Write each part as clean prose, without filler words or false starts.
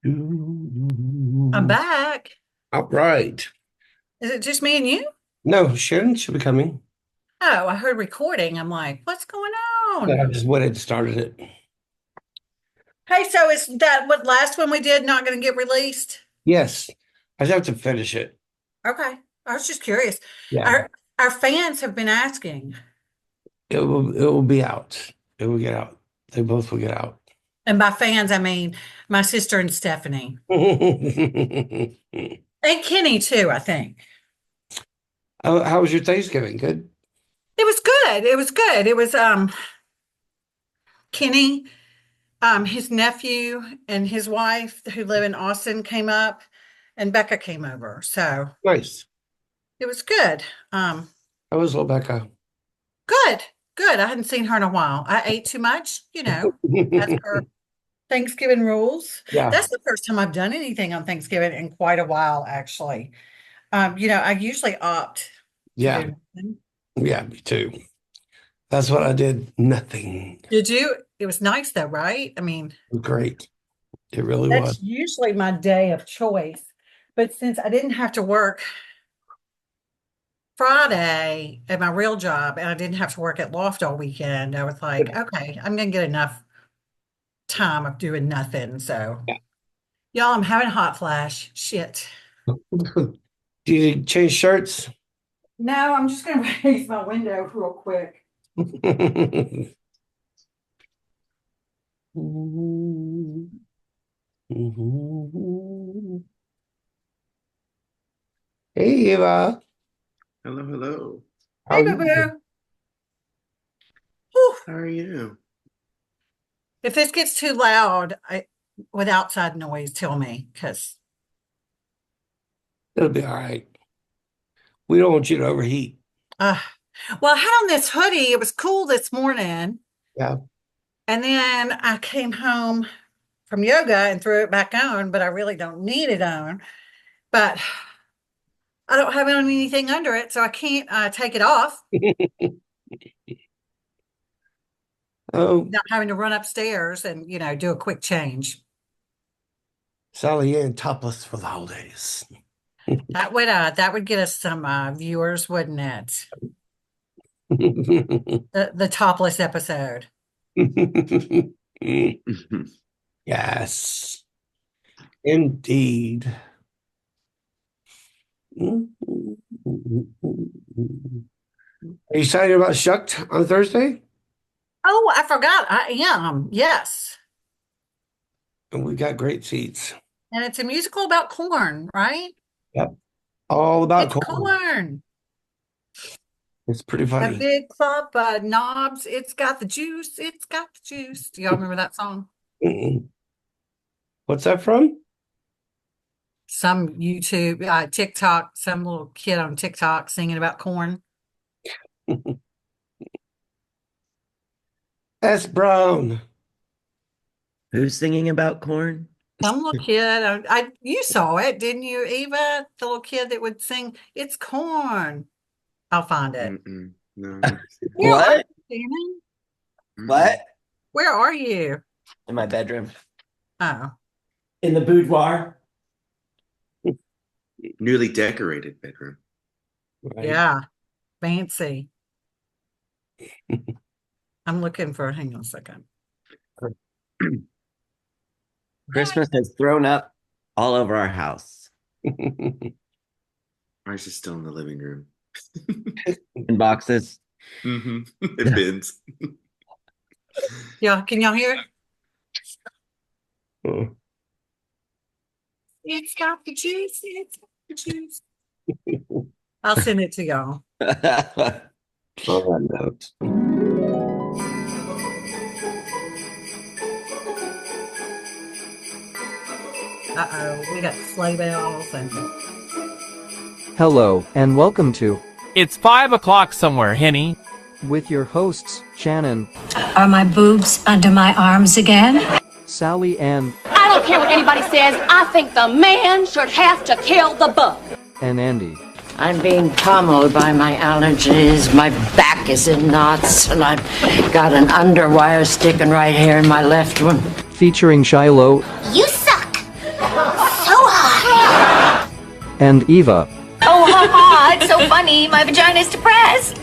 I'm back. All right. Is it just me and you? No, Sharon should be coming. Oh, I heard recording. I'm like, what's going Yeah, on? I just went ahead and started it. Hey, so is that what last one we did not going to get released? Yes, I just have to finish it. Okay. I was just curious. Yeah, Our fans have been asking, it will be out. It will get out. They both will get out. and by fans I mean my sister and Stephanie. And Kenny too, I think. How was your Thanksgiving? Good. It was good. It was good. It was Kenny, his nephew and his wife who live in Austin came up and Becca came over. So Nice. it was good. Um, How was Rebecca? Good, good. I hadn't seen her in a while. I ate too much, as per Thanksgiving rules. Yeah, That's the first time I've done anything on Thanksgiving in quite a while, actually. I usually opt to yeah, do nothing. yeah, me too. That's what I did. Nothing. Did you? It was nice though, right? I mean, Great. It really was. that's usually my day of choice. But since I didn't have to work Friday at my real job and I didn't have to work at Loft all weekend, I was like, okay, I'm gonna get enough time of doing nothing. So Yeah. y'all, I'm having a hot flash. Shit. Do you change shirts? No, I'm just gonna raise my window real quick. Hey, Eva. Hello, hello. How Hey, are boo you? boo. Whew. How are you? If this gets too loud, with outside noise, tell me, because It'll be all right. We don't want you to overheat. uh well, I had on this hoodie. It was cool this morning, Yeah. and then I came home from yoga and threw it back on, but I really don't need it on. But I don't have anything under it, so I can't take it off. Oh, Not having to run upstairs and do a quick change. Sally Ann topless for the holidays. That would get us some viewers, wouldn't it? The topless episode. Yes, indeed. Are you excited about Shucked on Thursday? Oh, I forgot. I am. Yes. And we got great seats. And it's a musical about corn, right? Yep. All about It's corn. corn. It's pretty A funny. big clump of knobs. It's got the juice. It's got the juice. Do y'all remember that song? Mm-mm. What's that from? Some YouTube, TikTok, some little kid on TikTok singing about corn. S. Brown. Who's singing about corn? Some little kid. You saw it, didn't you, Eva? The little kid that would sing, "It's corn." I'll find it. Mm-mm. No. Where are What? you, Shannon? Mm-mm. What? Where are you? In my bedroom. Oh, In the boudoir. Newly decorated bedroom. Right. yeah, fancy. I'm looking for. Hang on a second. Christmas has thrown up all over our house. Ours is still in the living room. In boxes. It bins. Yeah, can y'all hear it? Oh. It's got the juice. It's got the juice. I'll send it to y'all. On that note. Uh-oh, we got sleigh bells and Hello, and welcome to It's 5 o'clock somewhere, Henny. with your hosts, Shannon, Are my boobs under my arms again? Sally, and I don't care what anybody says. I think the man should have to kill the bug. Andy. I'm being pummeled by my allergies. My back is in knots, and I've got an underwire sticking right here in my left one. Featuring Shiloh, You suck. and Eva. Oh, ha ha, it's so funny. My vagina's depressed.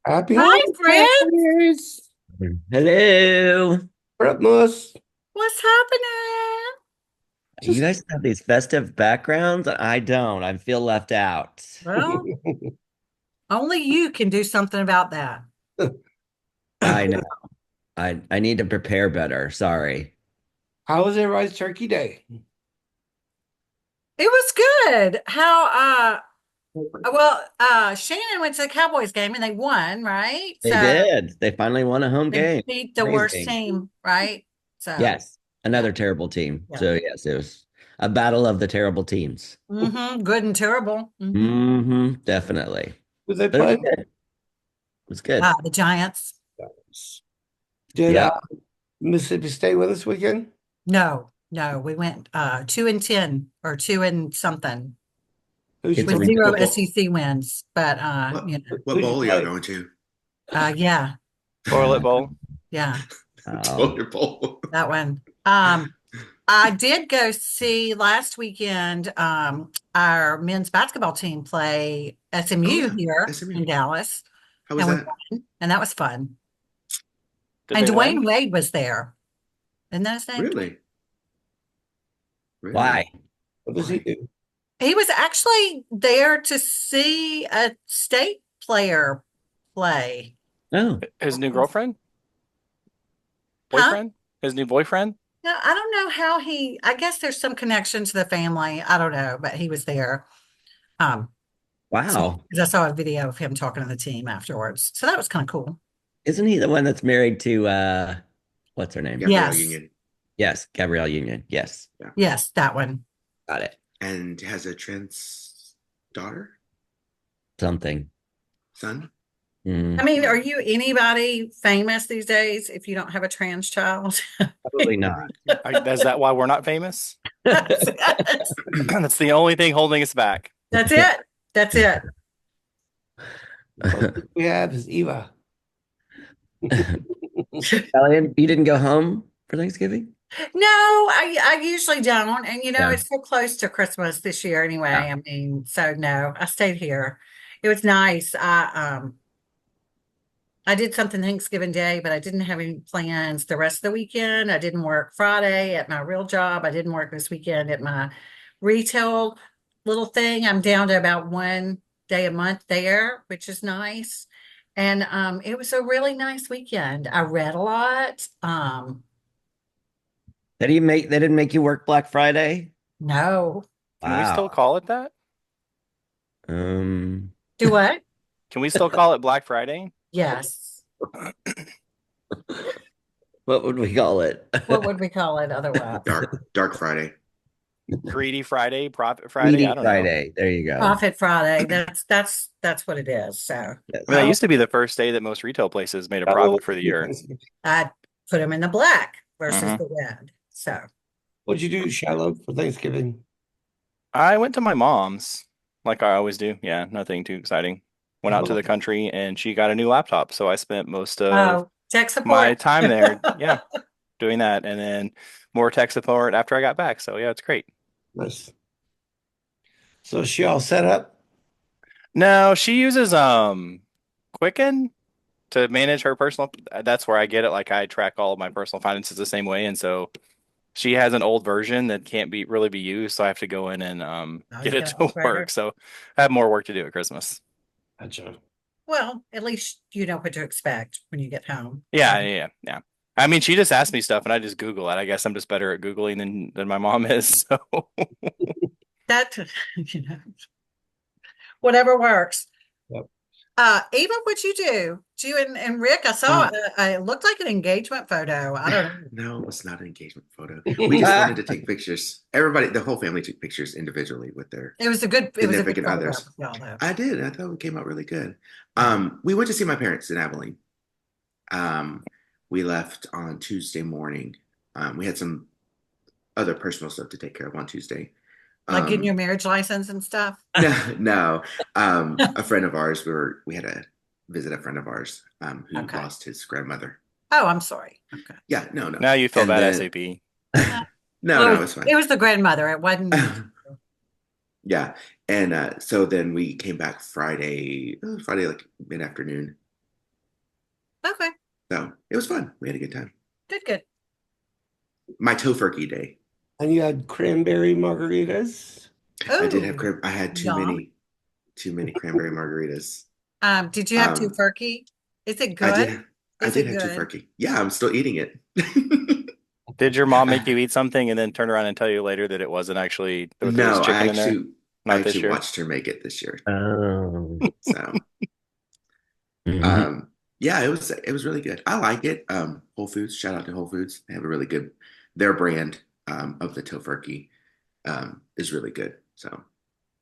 Happy Hi, holidays. Hello. Christmas. What's happening? You guys have these festive backgrounds. I don't. I feel left out. Well, only you can do something about that. I know. I need to prepare better. Sorry. How was everybody's Turkey Day? It was good. Shannon went to the Cowboys game and they won, right? They did. They finally won a home They game. beat the worst Amazing. team, right? So Yes. Another terrible team. Yeah. So yes, it was a battle of the terrible teams. good and terrible. Definitely. Was they But it was playing? good. It was good. The Giants. Did Yeah. Mississippi stay with us weekend? No, we went 2-10 or 2 and something Who's It's your with a zero football? SEC wins. But What bowl are y'all going to? yeah, Toilet bowl. yeah, Toilet bowl. that one. I did go see last weekend our men's basketball team play SMU Oh, yeah, here SMU. in Dallas, How was and that? and that was fun. Did And they Dwayne win? Wade was there. Isn't that his name? Really? Really? Why? What does he do? He was actually there to see a state player play. Oh, His new girlfriend? Huh? Boyfriend? His new boyfriend? No, I don't know how I guess there's some connection to the family. I don't know, but he was there. wow. Because I saw a video of him talking to the team afterwards. So that was kind of cool. Isn't he the one that's married to what's her name? Gabrielle Yes. Union. Yes, Gabrielle Union. Yes. Yes, that one. Got it. And has a trans daughter? Something. Son? Mm, I mean, are you anybody famous these days if you don't have a trans child? probably not. Is that why we're not famous? That's it. That's the only thing holding us back. That's it. That's it. We have is Eva. Elliot, you didn't go home for Thanksgiving? No, I usually don't. And Yeah. it's so close to Christmas this year anyway. Yeah. I mean, so no, I stayed here. It was nice. I did something Thanksgiving Day, but I didn't have any plans the rest of the weekend. I didn't work Friday at my real job. I didn't work this weekend at my retail little thing. I'm down to about 1 day a month there, which is nice. And it was a really nice weekend. I read a lot. They didn't make you work Black Friday? No. Can we still call it that? Um, Do what? Can we still call it Black Friday? Yes. what would we call it? What would we call it otherwise? Dark Friday. Greedy Friday, Profit Friday. Greedy I don't Friday. There you go. Profit Friday. That's what it is. So Yes. know. That used to be the first day that most retail places made a profit for the year. I put them in the black versus Mhm. the red. So What'd you do, Shiloh, for Thanksgiving? I went to my mom's, like I always do. Yeah, nothing too exciting. Went out to the country and she got a new laptop. So I spent most of tech support. my time there, yeah, doing that. And then more tech support after I got back. So yeah, it's great. Nice. So is she all set up? No, she uses Quicken to manage her personal. That's where I get it. Like I track all of my personal finances the same way, and so she has an old version that can't really be used. So I have to go in and get you it gotta to upgrade her. work. So I have more work to do at Christmas. Gotcha. Well, at least you know what to expect when you get home. Yeah. I mean, she just asked me stuff, and I just Google it. I guess I'm just better at Googling than my mom is. So That whatever works. Yep. Eva, what'd you do? You and Rick, I saw it looked like an engagement photo. I don't know. No, it was not an engagement photo. We just wanted to take pictures. Everybody, the whole family took pictures individually with their It was a good significant photograph others. of y'all, though. I did. I thought it came out really good. We went to see my parents in Abilene. We left on Tuesday morning. We had some other personal stuff to take care of on Tuesday. Like getting your marriage license and stuff. No. A friend of ours, we had to visit a friend of ours who Okay. lost his grandmother Oh, I'm sorry. Okay. Yeah, no. Now you feel And bad, then- SAP. No, it's fine. It was the grandmother. It wasn't me. Yeah, and so then we came back Friday like mid afternoon. Okay. So it was fun. We had a good time. Good. My tofurkey day. And you had cranberry margaritas. I did Ooh, have I had yum. too many cranberry margaritas. Did you have Um, tofurkey? Is it I good? did. I Is did it have good? tofurkey. Yeah, I'm still eating it. Did your mom make you eat something and then turn around and tell you later that it wasn't actually there was No, chicken in there? I Not this actually year. watched her make it this year. Oh. So Mhm. yeah, it was really good. I like it. Whole Foods, shout out to Whole Foods. They have a really good their brand of the tofurkey is really good. So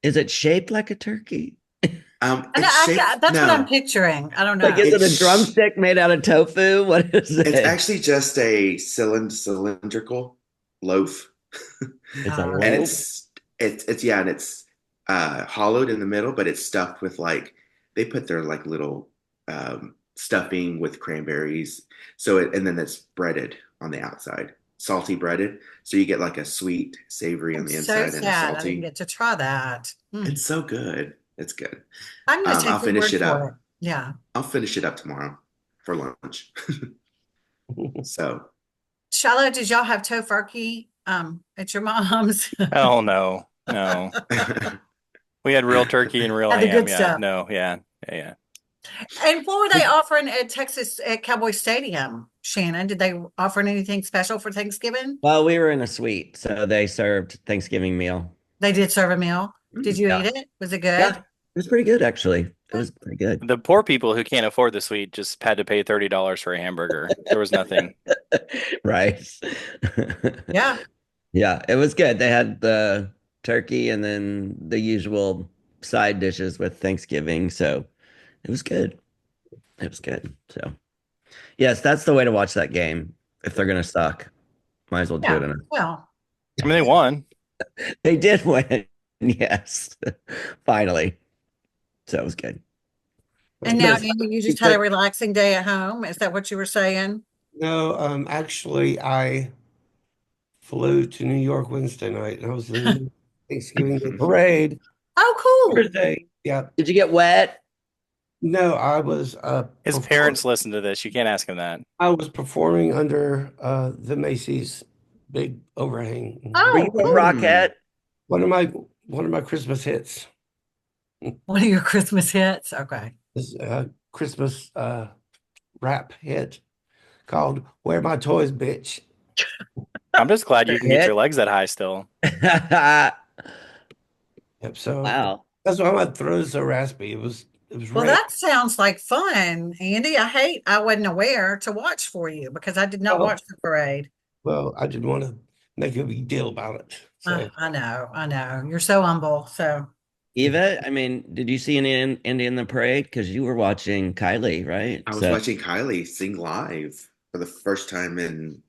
Is it shaped like a turkey? it's shaped That's what I'm no, picturing. I don't know. Like, is it It's a drumstick made out of tofu? What is it? it's actually just a cylindrical loaf. It's a Oh. And loaf. it's yeah, and it's hollowed in the middle, but it's stuffed with like they put their like little stuffing with cranberries. And then it's breaded on the outside, salty breaded. So you get like a sweet, savory on I'm the so inside and a sad I didn't salty. get to try that. It's so good. It's good. I'm going to take I'll your finish word it for up. it. Yeah. I'll finish it up tomorrow for lunch. So Shiloh, did y'all have tofurkey at your mom's? Oh no. No. We had real turkey and real Had the ham. good Yeah. stuff. No, yeah. Yeah. And what were they offering at Texas at Cowboy Stadium, Shannon? Did they offer anything special for Thanksgiving? Well, we were in a suite, so they served Thanksgiving meal. They did serve a meal. Did you Yeah. eat it? Was it Yeah, good? it was pretty good actually. It was pretty good. The poor people who can't afford the suite just had to pay $30 for a hamburger. There was nothing. Right. Yeah. Yeah, it was good. They had the turkey and then the usual side dishes with Thanksgiving, so it was good. It was good. So, yes, that's the way to watch that game. If they're gonna suck, might as well do it Yeah. in a Well, I mean, they won. They did win. Yes. Finally. So it was good. and now, Yes, Andy, you just had a relaxing day at home. Is that what you were saying? no, actually, I flew to New York Wednesday night, and I was in the Thanksgiving Day parade Oh, cool. Thursday. Yeah, Did you get wet? no, I was His parents listen to this. You can't ask him that. I was performing under the Macy's big overhang. Oh, Were you a cool. Rockette? One of my Christmas hits One of your Christmas hits. Okay. is a Christmas rap hit called "Where My Toys, Bitch." I'm just glad you can get Hit? your legs that high still. Yep. So Wow. that's why my throat is so raspy. It was Well, rain. that sounds like fun, Andy. I wasn't aware to watch for you because I did not Oh. watch the parade. Well, I didn't want to make a big deal about it. So I know. You're so humble. So Eva, I mean, did you see any Indy in the parade? Because you were watching Kylie, right? I was So watching Kylie sing live for the first time in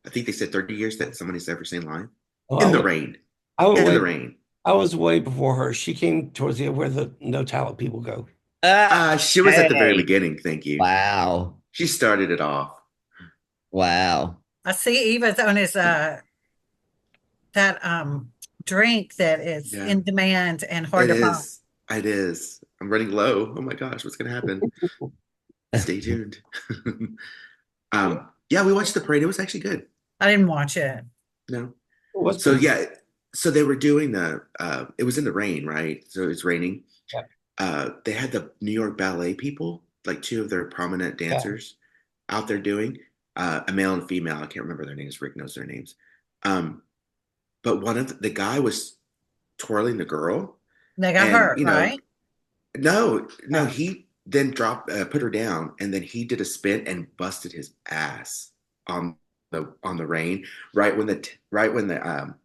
I think they said 30 years that somebody's ever seen live Oh, in the rain. I was In way, the rain. I was way before her. She came towards the end where the no talent people go. She was at the very hey. beginning. Thank you. Wow. She started it off. Wow. I see Eva's on his that drink that is Yeah. in demand and hard It to find. is. It is. I'm running low. Oh my gosh, what's gonna happen? Stay tuned. Yeah, we watched the parade. It was actually good. I didn't watch it. No. What's So the- yeah, so they were doing the it was in the rain, right? So it's raining. They had the New York Ballet people, like two of their prominent dancers out there doing a male and female. I can't remember their names. Rick knows their names. But one of the guy was twirling the girl. They got And, hurt, you know, right? No, Oh. he then put her down, and then he did a spin and busted his ass on the rain right when the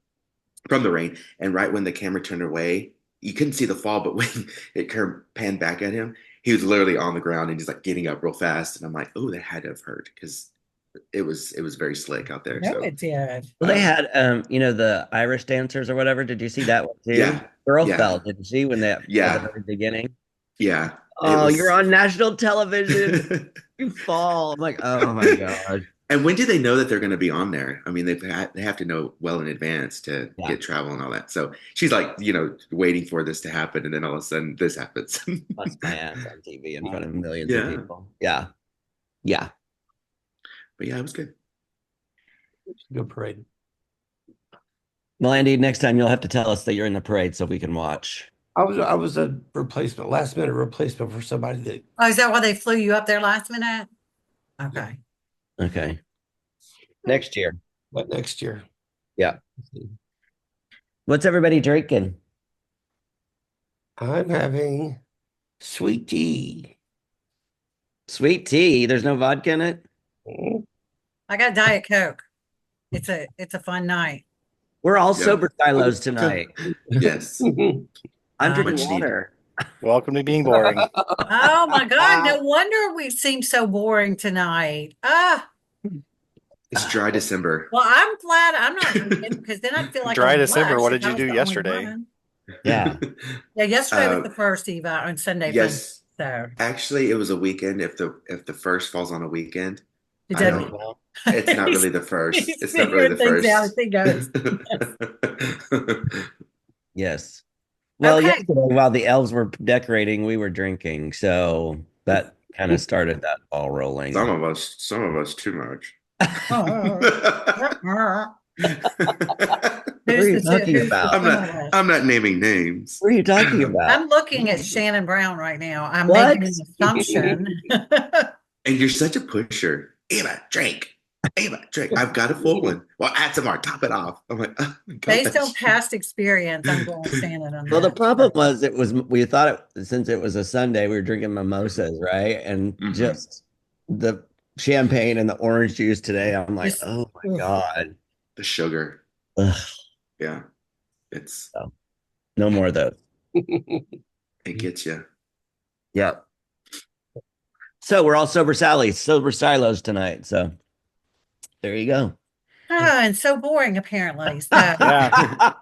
from the rain, and right when the camera turned away, you couldn't see the fall, but when it panned back at him, he was literally on the ground and he's like getting up real fast, and I'm like, oh, that had to have hurt because it was very slick out there. No, So it did. Well, they had the Irish dancers or whatever. Did you see that one too? Yeah. Girl Yeah. fell, didn't she? When they Yeah. at the very beginning. yeah, Oh, you're on national television. You fall. I'm like, oh my God. And when do they know that they're going to be on there? I mean, they have to know well in advance to Yeah. get travel and all that. So she's like, you know, waiting for this to happen, and then all of a sudden this happens. Bust my ass on TV in front of millions of Yeah, people. Yeah. Yeah. but yeah, it was good. Good parade. Well, Andy, next time you'll have to tell us that you're in the parade so we can watch. I was a replacement, last minute replacement for somebody that Oh, is that why they flew you up there last minute? Okay. Okay. Next year. went next year. Yeah. What's everybody drinking? I'm having sweet tea. Sweet tea. There's no vodka in it. Mm. I got Diet Coke. It's a fun night. We're all Yeah. sober silos tonight. Yes. I'm Much drinking needed. water. Welcome to being boring. Oh my God. No wonder we seem so boring tonight. It's dry December. Well, I'm glad I'm not drinking because then I'd feel like Dry a December, lush what if did you I was do the only yesterday? one. Yeah. Yeah, yesterday was Uh, the first Eva on Sunday. Yes. So Actually, it was a weekend. If the first falls on a weekend, it I doesn't. don't. It's not really the first. He's It's not really figuring the things out as he goes. first. Yes. Well, Okay. yesterday, while the elves were decorating, we were drinking. So that kind of started that ball rolling. Some of us too much. What are you talking who's about? I'm not naming names. What are you talking about? I'm looking at Shannon Brown right now. I'm What? making an assumption. And you're such a pusher. Eva, drink. Eva, drink. I've got a full one. Well, add some more. Top it off. I'm like, oh my Based on gosh. past experience, I'm going with Shannon on Well, the that. problem was we thought since it was a Sunday, we were drinking mimosas, right? And Mhm. just the champagne and the orange juice today. I'm like, Just- oh my God. The sugar. Ugh, Yeah. It's no more of those. it gets you. Yep. So we're all sober silos tonight. So there you go. and so boring apparently. So Yeah.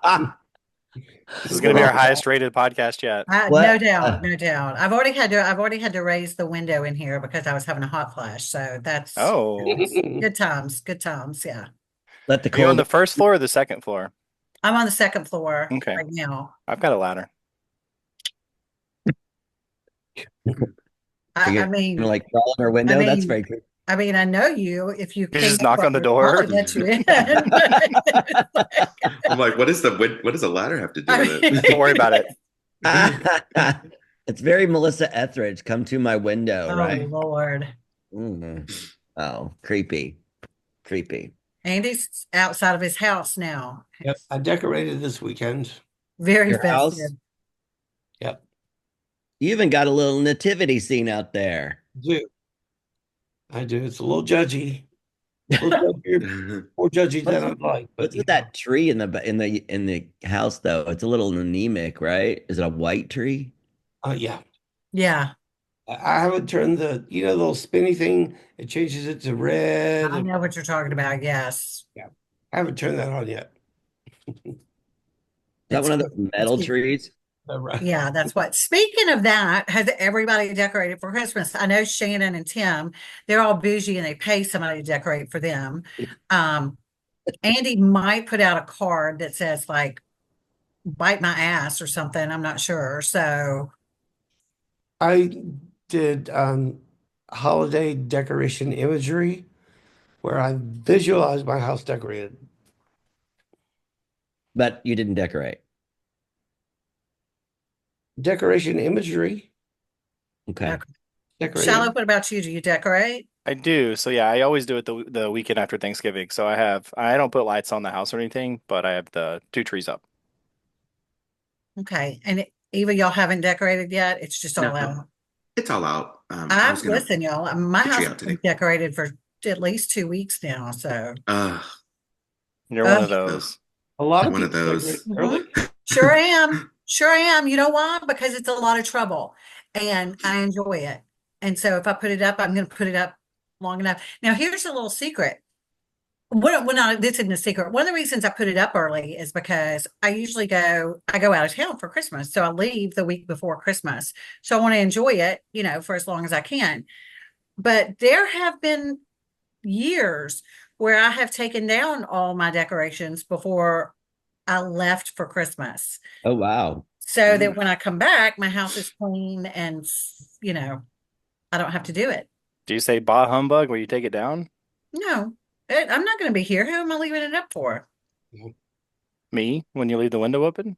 This is going to be our highest rated podcast yet. What? no doubt, no doubt. I've already had to raise the window in here because I was having a hot flash. So that's Oh, good times. Good times. Yeah. Let the are you on cold. the first floor or the second floor? I'm on the second floor Okay. right now. I've got a ladder. I mean, like crawl in our window. I That's mean- very creepy. I mean, I know you. If you just came knock up, on the I'd door. probably let you in. I'm like, what does the ladder have to do I with mean- it? Don't worry about it. It's very Melissa Etheridge. Come to my window, Oh right? Lord. Mhm. Oh, creepy. Andy's outside of his house now. Yep. I decorated this weekend. Very Your house? festive. Yep. You even got a little nativity scene out there. I do. It's a little judgy. More judgy than I'd like. But What's with that tree in the house though? It's a little anemic, right? Is it a white tree? Yeah. Yeah. I haven't turned the little spinny thing. It changes it to red. I know what you're talking about. Yes. I haven't turned that on yet. Is that one of those metal cute. trees? Right. Yeah, that's what. Speaking of that, has everybody decorated for Christmas? I know Shannon and Tim, they're all bougie and they pay somebody to decorate for them. Andy might put out a card that says like bite my ass or something. I'm not sure. So I did holiday decoration imagery where I visualized my house decorated. But you didn't decorate. Decoration imagery. Okay. Okay. Decorated. Shallow, what about you? Do you decorate? I do. So yeah, I always do it the weekend after Thanksgiving. So I don't put lights on the house or anything, but I have the 2 trees up. Okay. And Eva, y'all haven't decorated yet? It's just all No. out. It's all out. I was gonna. Listen, y'all, my put you house out has today. been decorated for at least 2 weeks now. So You're one of those. A lot of One of people those. decorate early. sure am. Sure am. You know why? Because it's a lot of trouble and I enjoy it. And so if I put it up, I'm going to put it up long enough. Now, here's a little secret. This isn't a secret. One of the reasons I put it up early is because I go out of town for Christmas. So I leave the week before Christmas. So I want to enjoy it, for as long as I can. but there have been years where I have taken down all my decorations before I left for Christmas. Oh wow. So that when I come back, my house is clean and, I don't have to do it. Do you say bah humbug where you take it down? No, I'm not going to be here. Who am I leaving it up for? Me when you leave the window open?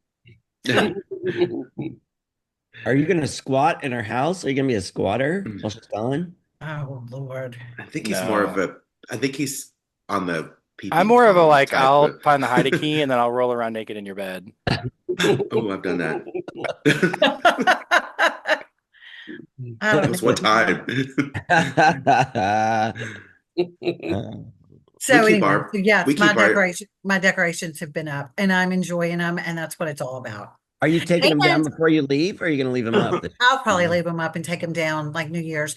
Are you gonna squat in her house? Are you gonna be a squatter while she's gone? Oh, Lord. I think he's more of No. a. I think he's on the peeping I'm more of a Tom like type I'll of- find the hiding key and then I'll roll around naked in your bed. Oh, I've done that. I That don't was know. one time. So We keep anyway, our- so yes, we keep our- my decorations have been up and I'm enjoying them, and that's what it's all about. Are you taking them down And before you leave, or are you gonna leave them up? I'll probably leave them up and take them down like New Year's.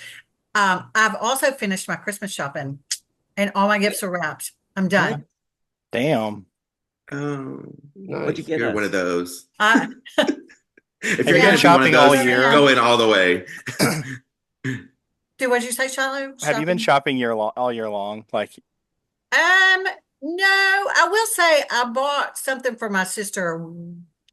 I've also finished my Christmas shopping and all my gifts are wrapped. I'm done. Damn. Oh, What'd you get you're us? one of those. I, If Have you're you gonna been be one of shopping all those, year? go in all the way. what'd you say, Shiloh? Have you been shopping all year long? Like, No, I will say I bought something for my sister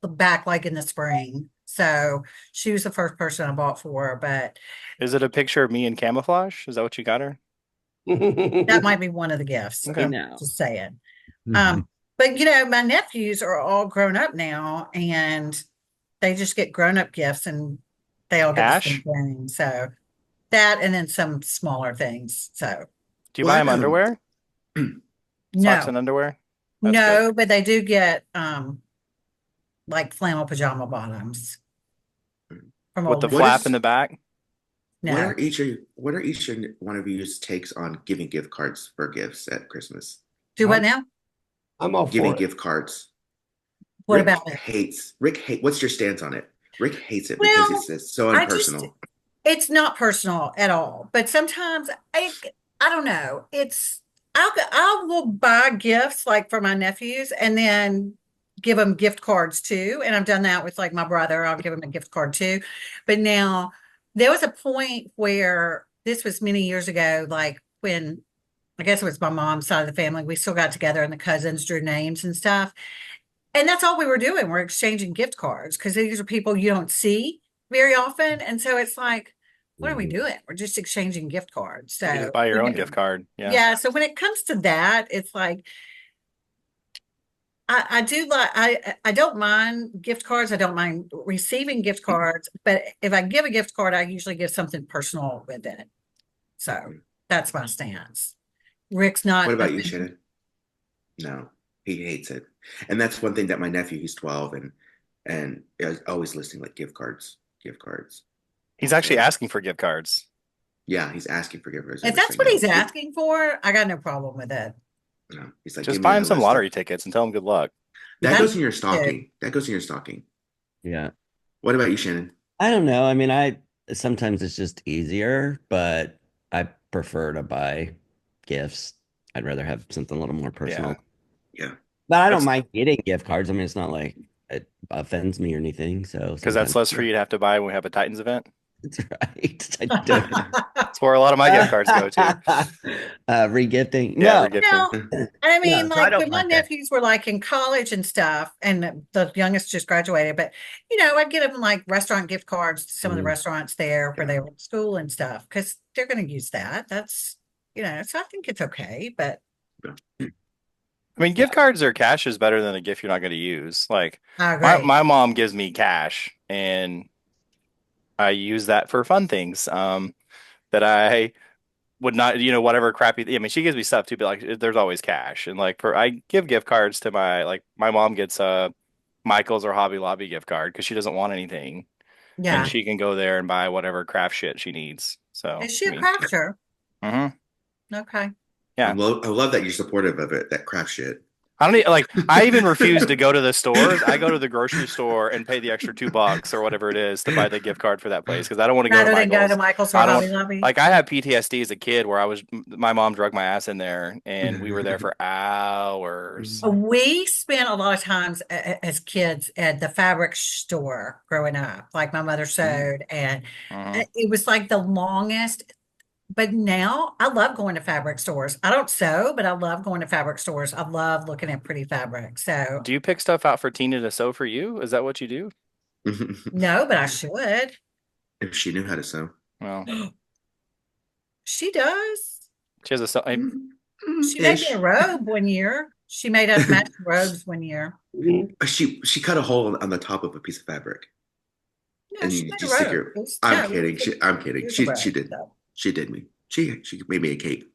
back like in the spring. So she was the first person I bought for her, but is it a picture of me in camouflage? Is that what you got her? that might be one of the gifts. Okay. Just saying. But my nephews are all grown up now and they just get grown up gifts and they all get the same Cash? thing. So that and then some smaller things. So Do you buy them What? underwear? Socks and no, underwear? That's no, but they do get like flannel pajama bottoms from With the Old What flap is- in the back? No. What are each and one of you's takes on giving gift cards for gifts at Christmas? Do what now? I'm all Giving for it. gift cards. What Rick about it? hates Rick hate what's your stance on it? Rick hates it Well, because it's so I just- impersonal. It's not personal at all, but sometimes I don't know. I will buy gifts like for my nephews and then give them gift cards too. And I've done that with like my brother. I'll give him a gift card too. But now there was a point where this was many years ago, like when I guess it was my mom's side of the family, we still got together and the cousins drew names and stuff. And that's all we were doing. We're exchanging gift cards because these are people you don't see very often. And so it's like, what are we doing? We're just exchanging gift cards. So You just buy your own gift card. Yeah. yeah. So when it comes to that, it's like I do like I don't mind gift cards. I don't mind receiving gift cards, but if I give a gift card, I usually give something personal with it. So that's my stance. Rick's not. What about you, Shannon? No, he hates it. And that's one thing that my nephew, he's 12 and is always listing like gift cards. He's actually asking for gift cards. Yeah, he's asking for gift cards. If that's what he's asking for, I got no problem with it. No, he's like, Just "Give me buy a him some list of-" lottery tickets and tell him good luck. That That's goes in your good. stocking. That goes in your stocking. Yeah. What about you, Shannon? I don't know. I mean, I sometimes it's just easier, but I prefer to buy gifts. I'd rather have something a little more personal. Yeah. But I don't That's- mind getting gift cards. I mean, it's not like it offends me or anything. So Because that's less for you to have to buy when we have a Titans event. That's right. I don't. That's where a lot of my gift cards go to. Regifting. Yeah, No, regifting. No, I mean, No, so I like don't when my mind that. nephews were like in college and stuff, and the youngest just graduated, but I'd get them like restaurant gift cards to some of the Mhm. restaurants there where they were in school and stuff, because they're going to use that. That's, so I think it's okay, but I mean, gift cards or cash is better than a gift you're not going to use. Like I agree. my mom gives me cash and I use that for fun things. That I would not, whatever crappy. I mean, she gives me stuff too, but like, there's always cash, and like, I give gift cards to my mom gets a Michaels or Hobby Lobby gift card because she doesn't want anything, Yeah. and she can go there and buy whatever craft shit she needs. So, Is she a crafter? Mhm. Okay. Yeah. I love that you're supportive of it, that crap shit. I don't like. I even refuse to go to the stores. I go to the grocery store and pay the extra $2 or whatever it is to buy the gift card for that place because I don't want to go to Rather than go Michael's. to Michael's or I don't Hobby Lobby. Like I had PTSD as a kid where my mom drugged my ass in there and we were there for hours. We spent a lot of times as kids at the fabric store growing up. Like my mother sewed, and Mhm. it was like the longest but now I love going to fabric stores. I don't sew, but I love going to fabric stores. I love looking at pretty fabric. So Do you pick stuff out for Tina to sew for you? Is that what you do? no, but I should. If she knew how to sew. Well, She does. she has a sew. She made me Ish. a robe one year. She made us matching robes one year. She cut a hole on the top of a piece of fabric, No, and she you made just a stick robe. your. It was- I'm no, it kidding. was a- I'm it kidding. was a robe, She did. so. She did me. She made me a cape.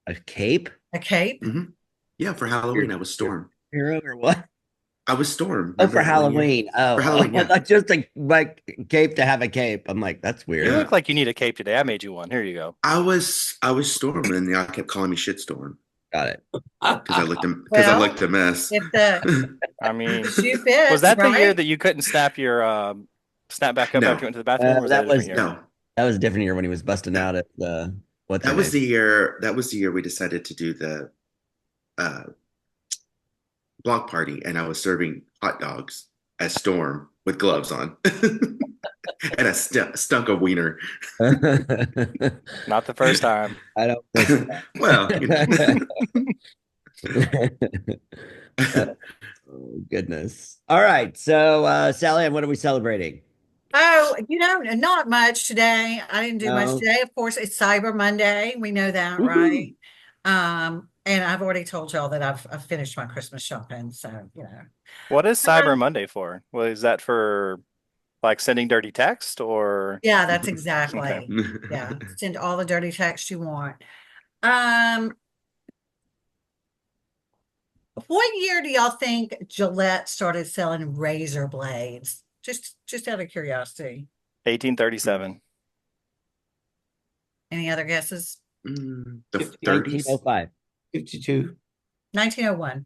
A cape? A cape. Yeah, for Halloween I was Storm. Hero or what? I was Storm. Oh, Remember for that one year? Halloween. Oh, For Halloween, yeah. not just a like cape to have a cape. I'm like, that's weird. You Yeah. look like you need a cape today. I made you one. Here you go. I was Storm, and then y'all kept calling me Shitstorm Got it. because I looked a Well, mess. If the I mean, shoe fits, was that the year right? that you couldn't snap your snap back up No. after you went to the bathroom? Or was that a That different was- year? No, That was a different year when he was busting out at the what's that her was name? the year. That was the year we decided to do the block party, and I was serving hot dogs as Storm with gloves on, and I stunk a wiener. Not the first time. I don't think so. Well, you know. Oh, goodness. All right. So, Sally Ann, what are we celebrating? Oh, not much today. I didn't do much No. today. Of course, it's Cyber Monday. We know that, right? And I've already told y'all that I've finished my Christmas shopping. So, What is Cyber Monday for? Well, is that for like sending dirty text or? yeah, that's exactly. Okay. Yeah, send all the dirty text you want. What year do y'all think Gillette started selling razor blades? Just out of curiosity. 1837. Any other guesses? The 30s? 1905. 52. 1901.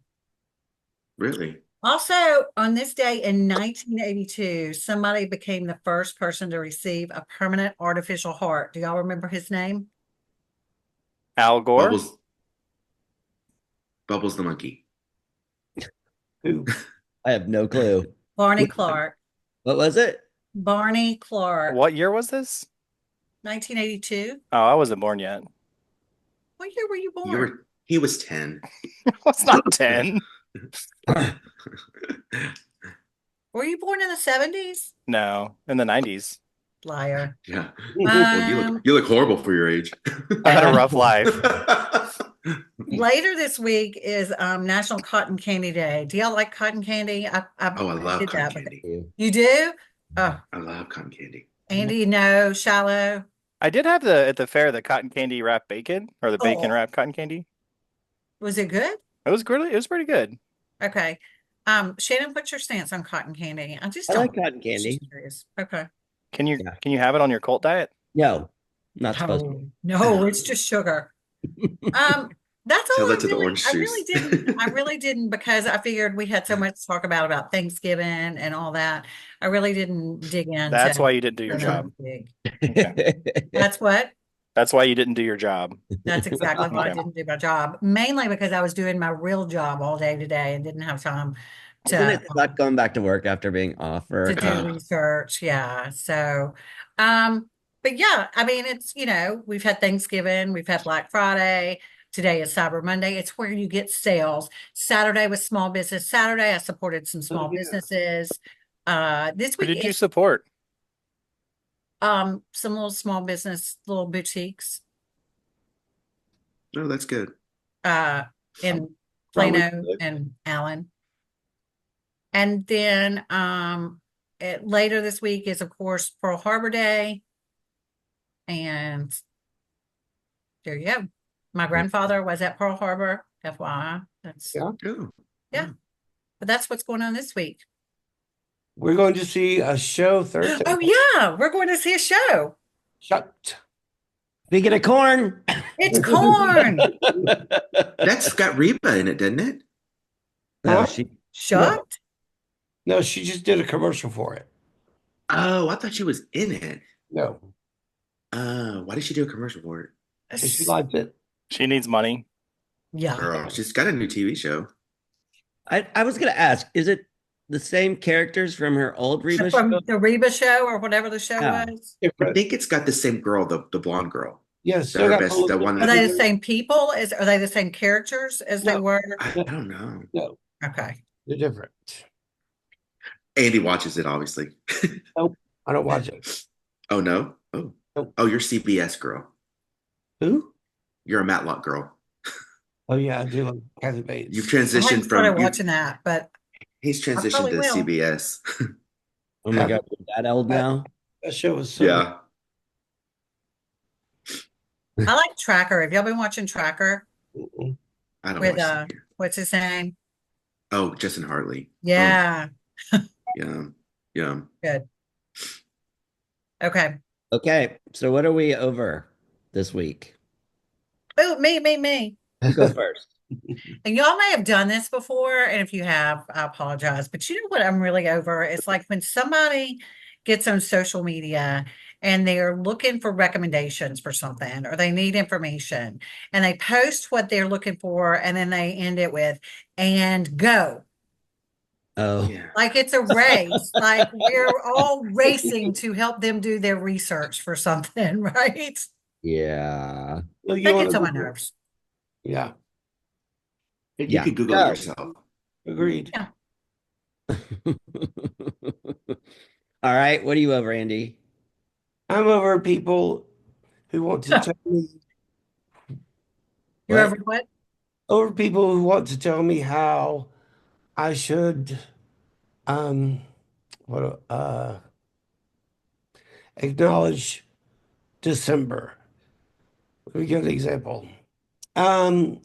Really? Also, on this day in 1982, somebody became the first person to receive a permanent artificial heart. Do y'all remember his name? Al Gore? Bubbles the monkey. Who? I have no clue. Barney What- Clark. What was it? Barney Clark. What year was this? 1982. Oh, I wasn't born yet. What year were you born? He was 10. I was not 10. Were you born in the 70s? No, in the 90s. Liar. Yeah. Well, you look horrible for your age. I had a rough life. Later this week is National Cotton Candy Day. Do y'all like cotton candy? Oh, I love did cotton that, but- candy. You do? Oh, I love cotton candy. Andy, no, shallow. I did have at the fair the cotton candy wrapped bacon or the bacon Oh. wrapped cotton candy. Was it good? It was pretty good. Okay. Shannon, what's your stance on cotton candy? I just I don't. like cotton candy. Just curious. Okay. Can you Yeah. can you have it on your cult diet? No, not supposed to. No, it's just sugar. That's all Tell I that to the really, orange I really juice. didn't. I really didn't because I figured we had so much to talk about Thanksgiving and all that. I really didn't dig in. That's why you didn't do your job. That's what. That's why you didn't do your job. That's exactly why I Okay. didn't do my job. Mainly because I was doing my real job all day today and didn't have time Isn't to it suck going back to work after being off for to a do couple? research. Yeah. So, but yeah, I mean, it's, we've had Thanksgiving, we've had Black Friday. Today is Cyber Monday. It's where you get sales. Saturday was Small Business Saturday. I supported some small yeah. businesses. This Who week did you is, support? some little small business, little boutiques, No, that's good. in Probably Plano good. and Allen. And then, later this week is, of course, Pearl Harbor Day. And there you go. My grandfather was at Pearl Harbor, FYI. That's, Yeah. Oh, but that's what's going on this week. We're going to see a show Thursday. Oh yeah, we're going to see a show. Shut. Speaking of corn, It's corn. that's got Reba in it, didn't it? no, Huh? she Shut. No, she just did a commercial for it. Oh, I thought she was in it. No, Why did she do a commercial for it? she liked it. She needs money. Yeah. Girl, she's got a new TV show. I was gonna ask, is it the same characters from her old Reba show? From the Reba show or whatever the show Yeah. was. I Different. think it's got the same girl, the blonde girl. Yeah, still her got best, the one Are that they the same people? Are they the same characters as they No. were? I don't know. No, Okay. they're different. Andy watches it, obviously. Nope, I don't watch it. Oh no. Oh. Nope. Oh, you're CBS girl. Who? You're a Matlock girl. Oh yeah, I do like Kathy Bates. You've I transitioned haven't started from watching that, but he's I transitioned probably to will. CBS. Oh my God, you're that old now? That show was so Yeah. I like Tracker. Have y'all been watching Tracker good. I don't with watch it. what's his name? Oh, Justin Hartley. Yeah. Oh, yeah. Yeah. Good. Okay. Okay, so what are we over this week? Oh, me. You go first. And y'all may have done this before, and if you have, I apologize. But you know what I'm really over? It's like when somebody gets on social media and they're looking for recommendations for something or they need information and they post what they're looking for and then they end it with and go. Oh, Yeah. Like it's a race. Like we're all racing to help them do their research for something, right? yeah. Well, you That wanna gets on my Google- nerves. Yeah, You Yeah. could Google it Go. yourself. agreed. Yeah. All right, what are you over, Andy? I'm over people who want to tell me You're What? over what? over people who want to tell me how I should what acknowledge December. Let me give an example. Don't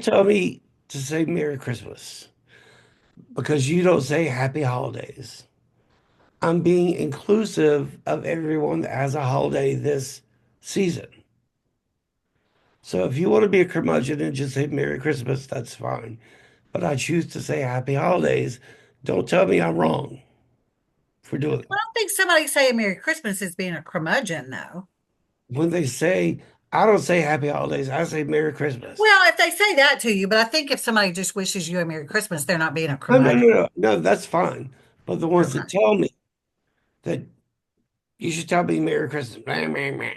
tell me to say Merry Christmas because you don't say Happy Holidays. I'm being inclusive of everyone that has a holiday this season. So if you want to be a curmudgeon and just say Merry Christmas, that's fine. But I choose to say Happy Holidays. Don't tell me I'm wrong for doing it. I don't think somebody saying Merry Christmas is being a curmudgeon, though. When they say, I don't say Happy Holidays, I say Merry Christmas. Well, if they say that to you, but I think if somebody just wishes you a Merry Christmas, they're not being a No, curmudgeon. no, that's fine. But the ones that Okay. tell me that you should tell me Merry Christmas, meh, meh, meh,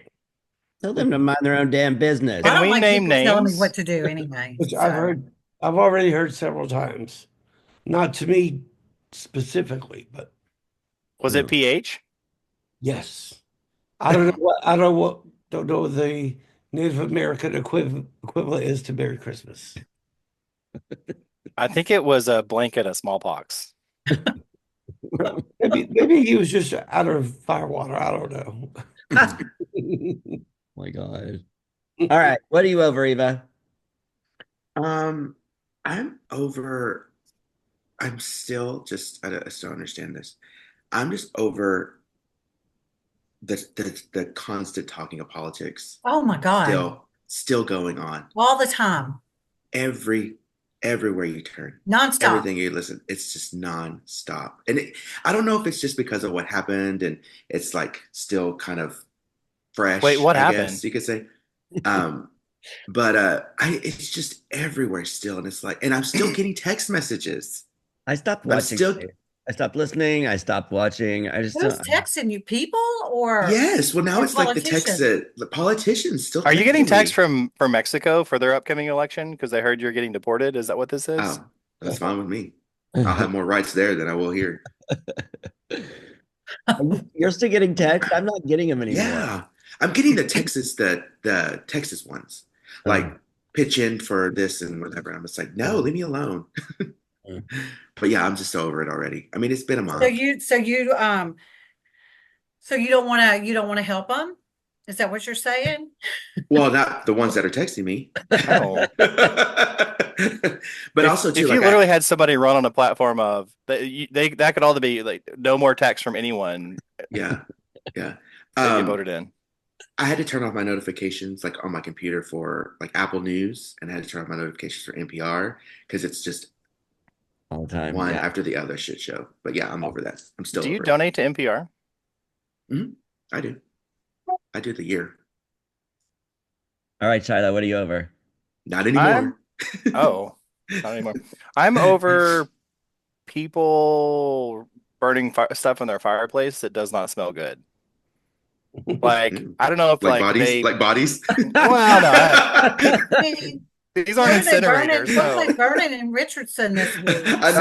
Tell them to mind their own damn business. I Can don't we like name people telling me names? what to do anyway. which I've so. heard, I've already heard several times. Not to me specifically, but Was it PH? yes. I don't know don't know what the Native American equivalent is to Merry Christmas. I think it was a blanket of smallpox. Maybe he was just out of firewater. I don't know. My God. All right, what are you over, Eva? I'm over. I'm still just. I still understand this. I'm just over the constant talking of politics. Oh my God. Still going on. All the time. Everywhere you turn. Nonstop. Everything you listen, it's just nonstop. And I don't know if it's just because of what happened and it's like still kind of fresh. Wait, what I happened? guess you could say. But it's just everywhere still, and it's like, and I'm still getting text messages. I stopped I'm watching. still I stopped listening. I stopped watching. I just Who's texting you, people or yes. Well, now or it's like the text politicians? that the politicians still. Are you getting texting texts me. from Mexico for their upcoming election? Because I heard you're getting deported. Is that what this is? Oh, that's fine with me. I'll have more rights there than I will here. You're still getting text? I'm not getting them anymore. Yeah, I'm getting the Texas ones, like pitch in for this and whatever. I'm just like, no, leave me alone. But yeah, I'm just over it already. I mean, it's been a month. So you don't want to help them? Is that what you're saying? Well, not the ones that are texting me. Oh. But also too, if you like literally had somebody run on a platform of that could all be like no more text from anyone. yeah. They get voted in. I had to turn off my notifications like on my computer for like Apple News, and I had to turn off my notifications for NPR because it's just all the time, one yeah. after the other shit show. But yeah, I'm over that. I'm still. Do you over donate to NPR? I do. I do the year. All right, Shiloh, what are you over? Not anymore. Oh, not anymore. I'm over people burning stuff in their fireplace that does not smell good. Like, I don't know if Like like bodies, they, like bodies. well, no, I mean, these aren't incinerators, what are so they burning in Richardson this week? I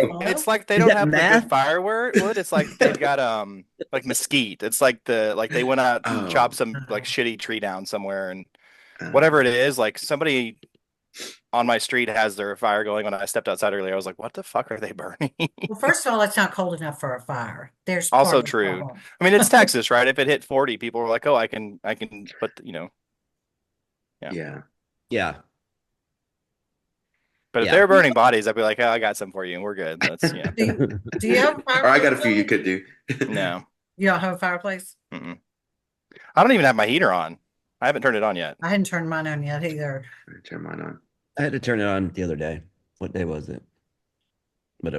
know. it's like they Is don't that have the meth? good firewood. It's like they've got like mesquite. It's like they went out and chopped Oh, some like shitty tree down somewhere, and uh, whatever it is, like somebody on my street has their fire going. When I stepped outside earlier, I was like, what the fuck are they burning? Well, first of all, it's not cold enough for a fire. There's part Also of the true. problem. I mean, it's Texas, right? If it hit 40, people were like, oh, I can put, yeah. yeah. Yeah. But if Yeah. they're burning bodies, I'd be like, oh, I got some for you, and we're good. That's Do you have a Or I got a fireplace? few you could do. No. You don't have a fireplace? Mm-mm. I don't even have my heater on. I haven't turned it on yet. I hadn't turned mine on yet either. Turn mine on. I had to turn it on the other day. What day was it? But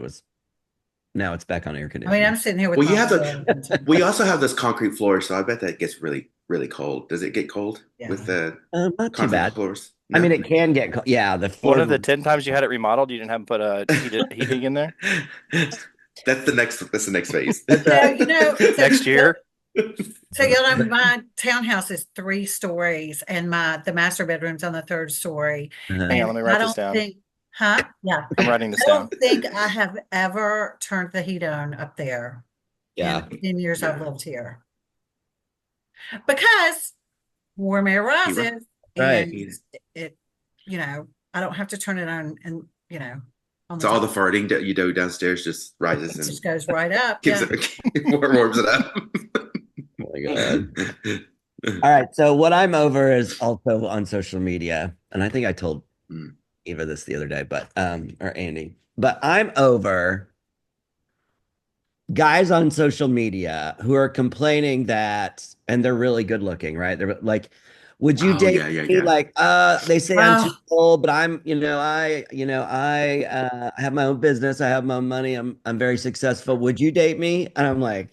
now it's back on air I conditioning. mean, I'm sitting here with Well, you my have window. We also have this concrete floor, so I bet that gets really, really cold. Does it get cold Yeah. with the Not too concrete bad. floors? I mean, No? it can get cold. Yeah, the floor. One of the 10 times you had it remodeled, you didn't have to put a heating in there? That's the next phase. Next year? So you know, my townhouse is 3 stories, and the master bedroom's on the 3rd story. Hang on, And let me write I this don't down. think, huh? Yeah. I'm writing this I down. don't think I have ever turned the heat on up there. Yeah. In 10 years I've Yeah. lived here. Because warm air rises, Right. and it, I don't have to turn it on, and on So all the top. farting that you do downstairs just It rises just and goes right up. keeps Yeah. it warms it up. Oh my God. All right. So what I'm over is also on social media. And I think I told Mm. Eva this the other day, but or Andy. But I'm over guys on social media who are complaining that, and they're really good looking, right? They're like, would you Oh, date yeah, yeah, me? yeah. Like, they say I'm too Oh. old, but I'm, I have my own business, I have my own money, I'm very successful. Would you date me? And I'm like,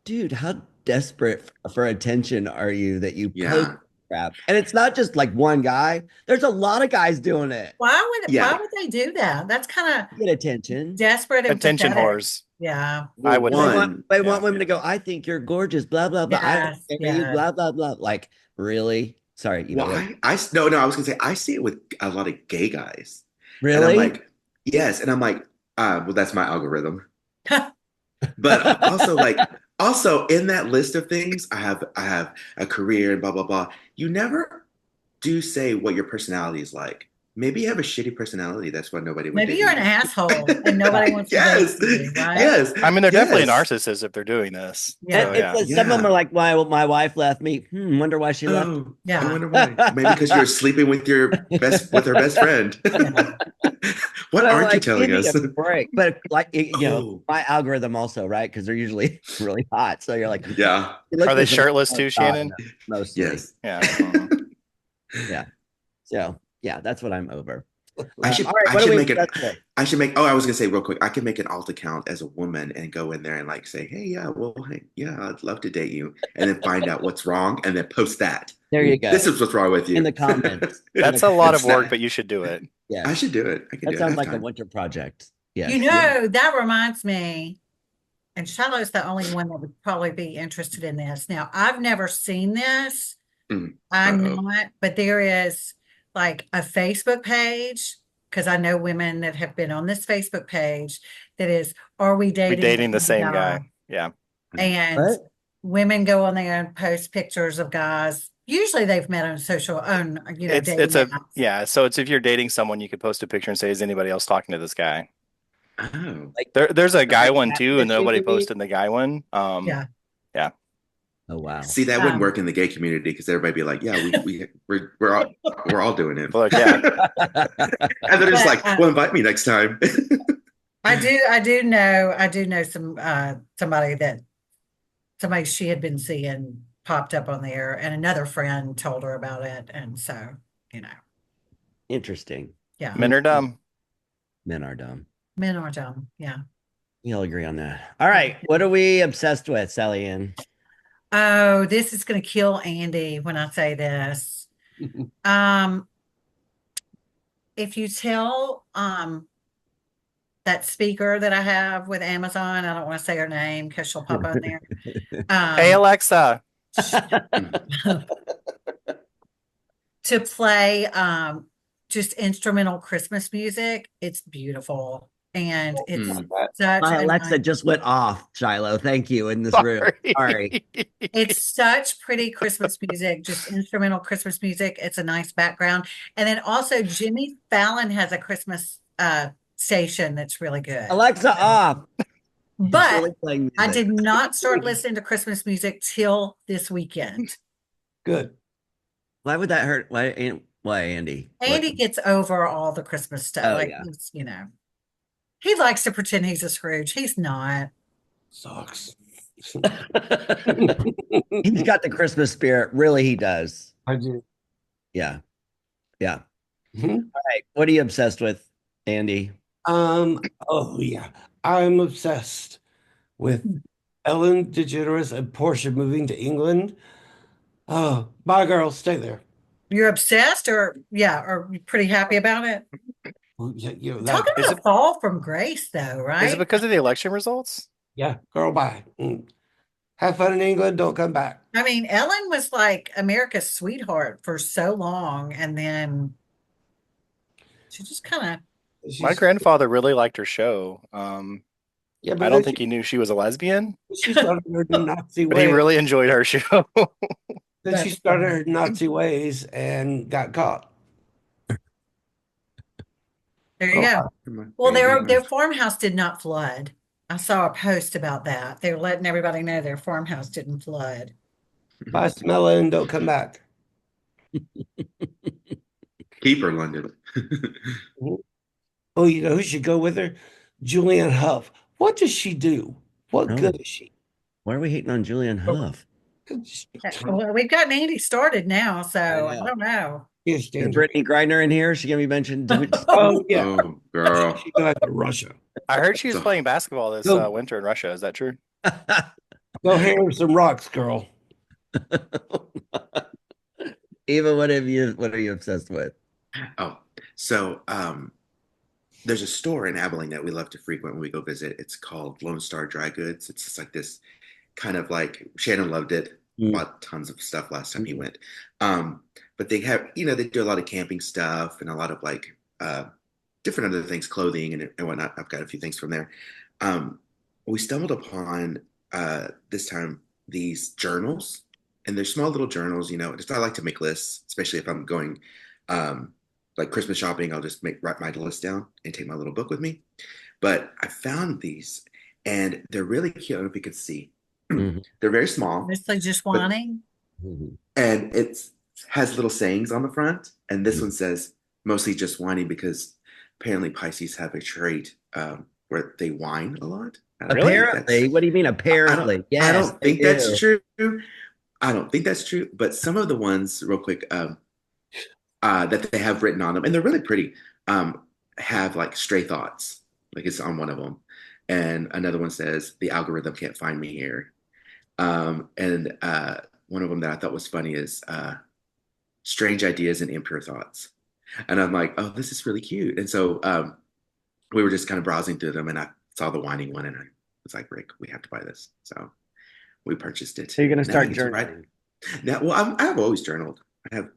dude, how desperate for attention are you that you post Yeah. crap? And it's not just like one guy. There's a lot of guys doing it. Why Yeah. would they do that? That's kind of Get attention. desperate and Attention pathetic. whores. Yeah. I would They One. want Yeah. women to go, I think you're gorgeous, blah, blah, blah. I Yes, don't marry you, yes. blah, blah, blah. Like, really? Sorry, Well, no, I was gonna say I see it with a lot of gay guys. And I'm really? like, yes, and I'm like, well, that's my algorithm. But also in that list of things, I have a career and blah blah blah. You never do say what your personality is like. Maybe you have a shitty personality. That's why nobody would. Maybe date you're you. an asshole and nobody wants to Yes, date you, right? yes. I mean, they're definitely yes. narcissists if they're doing this. Yeah. So, And yeah. it's some of them Yeah. are like, why my wife left me. Wonder why she left. Oh, Yeah. I wonder why. Maybe because you're sleeping with her best friend. What But I'm aren't you like, telling give me us? a break. But like, Oh. my algorithm also, right? Because they're usually really hot. So you're like, Yeah. you look Are they at them, shirtless oh, too, God, Shannon? no, mostly. Yes. Yeah. Mhm. Yeah. So yeah, that's what I'm over. I should. All right, I what do should we make it. discuss today? I should make. Oh, I was gonna say real quick. I can make an alt account as a woman and go in there and like say, "Hey, yeah, well, hey, yeah, I'd love to date you," and then find out what's wrong and then post that. There you go. This is what's wrong with you In the comments. That's a lot of It's work, not- but you should do it. Yeah. I should do it. I can That do it. I sounds have like a time. winter project. Yeah. That reminds me, and Shiloh's the only one that would probably be interested in this. Now, I've never seen this. Mm. I'm Uh-oh. not, but there is like a Facebook page, because I know women that have been on this Facebook page that is, are we Be dating dating the same guy. Yeah. And What? women go on there and post pictures of guys. Usually they've met on It's dating apps. yeah. So it's if you're dating someone, you could post a picture and say, "Is anybody else talking to this guy?" Oh. There's a guy like one too, and catfishing, nobody you mean? posted the guy one. Yeah. Oh wow. See, that wouldn't Um, work in the gay community because everybody be like, "Yeah, we're all doing it." Look, yeah. And they're just But, like, "Well, invite me next time." I do know somebody she had been seeing popped up on there, and another friend told her about it, and so Interesting. yeah, Men are dumb. Men are dumb. men are dumb. Yeah. We all agree on that. All right. What are we obsessed with, Sally Ann? Oh, this is going to kill Andy when I say this. If you tell that speaker that I have with Amazon. I don't want to say her name because she'll pop on there. Hey Alexa. To play just instrumental Christmas music. It's beautiful. And it's such My a Alexa nice, just went off, Shiloh. Thank you in this room. Sorry. it's such pretty Christmas music, just instrumental Christmas music. It's a nice background. And then also Jimmy Fallon has a Christmas station that's really good. Alexa off. But Really playing I music. did not start listening to Christmas music till this weekend. Good. Why would that hurt? Why, Andy? Andy gets over all the Christmas stuff. Oh, Like, yeah. he's, he likes to pretend he's a Scrooge. He's not. Sucks. He's got the Christmas spirit. Really, he does. I do. Yeah. Yeah. Mhm. All right. What are you obsessed with, Andy? Oh yeah. I'm obsessed with Ellen DeGeneres and Portia moving to England. Oh, bye girl, stay there. You're obsessed or you're pretty happy about it? Well, yeah, Talking Is about a fall from grace though, right? Is it because of the election results? yeah, girl, bye. Have fun in England, don't come back. I mean, Ellen was like America's sweetheart for so long, and then she just kind My grandfather really liked her show. Yeah, I but don't think he knew she was a lesbian, she started her Nazi but he ways. really enjoyed her show. Then she started her Nazi ways and got caught. there you go. Well, their farmhouse did not flood. I saw a post about that. They were letting everybody know their farmhouse didn't flood. Bye, Smella, and don't come back. Keep her, London. Oh, you know who should go with her? Julianne Hough. What does she do? What Oh. good is she? Why are we hating on Julianne Hough? Well, we've gotten Andy started now, so I know. don't know. Yes, Is Brittany Griner in here? Is she gonna be mentioned? Oh, yeah. Oh, girl. She go out to Russia. I heard she was So- playing basketball this Go. winter in Russia. Is that true? Go hammer some rocks, girl. Eva, what are you obsessed with? Oh, so there's a store in Abilene that we love to frequent when we go visit. It's called Lone Star Dry Goods. It's just like this kind of like Shannon loved it. Bought tons of stuff last time he went. But they have, they do a lot of camping stuff and a lot of like different other things, clothing and whatnot. I've got a few things from there. We stumbled upon this time these journals, and they're small little journals. Just I like to make lists, especially if I'm going like Christmas shopping. I'll just write my list down and take my little book with me. But I found these, and they're really cute. I don't know if you could see. They're very small. It's like just whining. And it has little sayings on the front. And this one says, mostly just whining, because apparently Pisces have a trait where they whine a lot. Apparently. What do you mean apparently? I don't think that's true. I don't think that's true. But some of the ones, real quick, that they have written on them, and they're really pretty, have like stray thoughts. Like it's on one of them. And another one says, the algorithm can't find me here. And one of them that I thought was funny is strange ideas and impure thoughts. And I'm like, oh, this is really cute. And so we were just kind of browsing through them, and I saw the whining one, and I was like, Rick, we have to buy this. So we purchased it. So you're going to Now I start get to write- journaling. Now, well, I've always journaled. I have.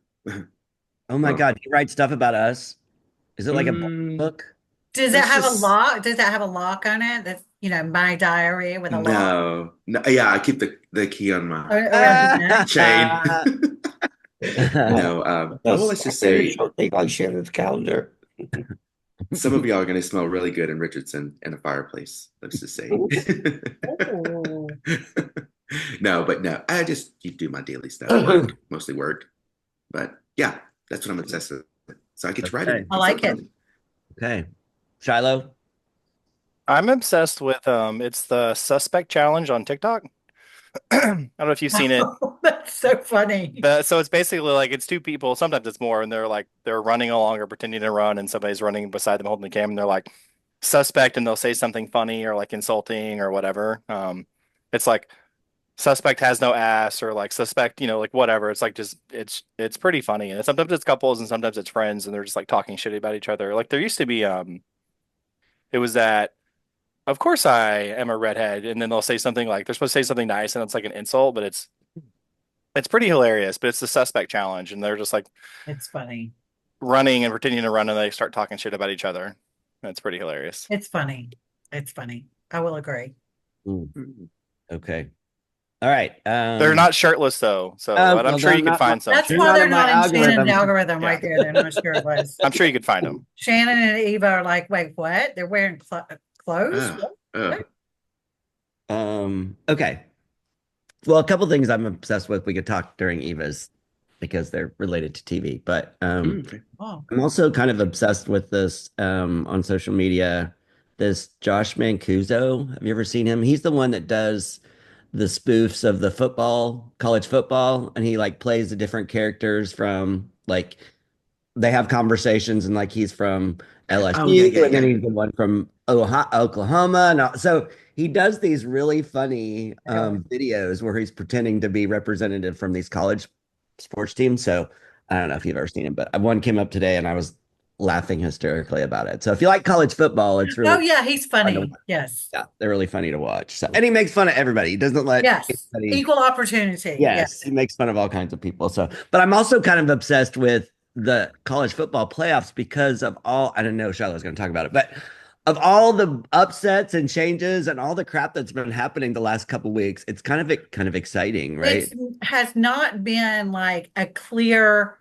Oh my God. You write stuff about us? Is it like a book? Does that It's have just- a lock? Does that have a lock on it? That's my diary with a lock. No, yeah, I keep the key on my Around the neck? chain. No, well, let's just say She'll take like Shannon's calendar. some of y'all are going to smell really good in Richardson in a fireplace. Let's just say. Ooh. No, I just keep do my daily stuff, work, mostly work. But yeah, that's what I'm obsessed with. So I get to write it. I like it. Okay. Shiloh? I'm obsessed with it's the suspect challenge on TikTok. I don't know if you've seen it. That's so funny. So it's basically like it's two people, sometimes it's more, and they're running along or pretending to run, and somebody's running beside them holding the camera, and they're like suspect, and they'll say something funny or like insulting or whatever. It's like suspect has no ass, or like suspect, like whatever. It's like just it's pretty funny, and sometimes it's couples and sometimes it's friends, and they're just like talking shit about each other. Like there used to be It was that, of course I am a redhead, and then they'll say something like they're supposed to say something nice, and it's like an insult, but it's pretty hilarious. But it's the suspect challenge, and they're just like It's funny. running and pretending to run, and they start talking shit about each other. That's pretty hilarious. It's funny. It's funny. I will agree. Okay. All right. They're not shirtless though, so Oh, I'm well, sure they're you could not- find some. That's You're why not they're in my not in Shannon's algorithm. algorithm Yeah. right there. They're not sure it was. I'm sure you could find them. Shannon and Eva are like, wait, what? They're wearing clothes? Ugh, ugh. Okay. Well, a couple things I'm obsessed with. We could talk during Eva's because they're related to TV, but Okay. Oh, I'm also kind of obsessed with this on social media. This Josh Mancuso. Have you ever seen him? He's the one that does the spoofs of the football, college football, and he like plays the different characters from like they have conversations and like he's from LSU Oh, yeah, and then yeah. he's the one from Oklahoma. And so he does these really funny videos where he's pretending to be representative from these college sports teams. So I don't know if you've ever seen him, but one came up today and I was laughing hysterically about it. So if you like college football, it's really oh yeah, he's fun to funny. watch. Yes. Yeah, they're really funny to watch. So, and he makes fun of everybody. He doesn't let Yes. anybody. Equal opportunity. Yes, he makes fun of all kinds of people. So, but I'm also kind of obsessed with the college football playoffs because of all, I don't know, Charlotte's going to talk about it, but of all the upsets and changes and all the crap that's been happening the last couple weeks, it's kind of exciting, right? It has not been like a clear,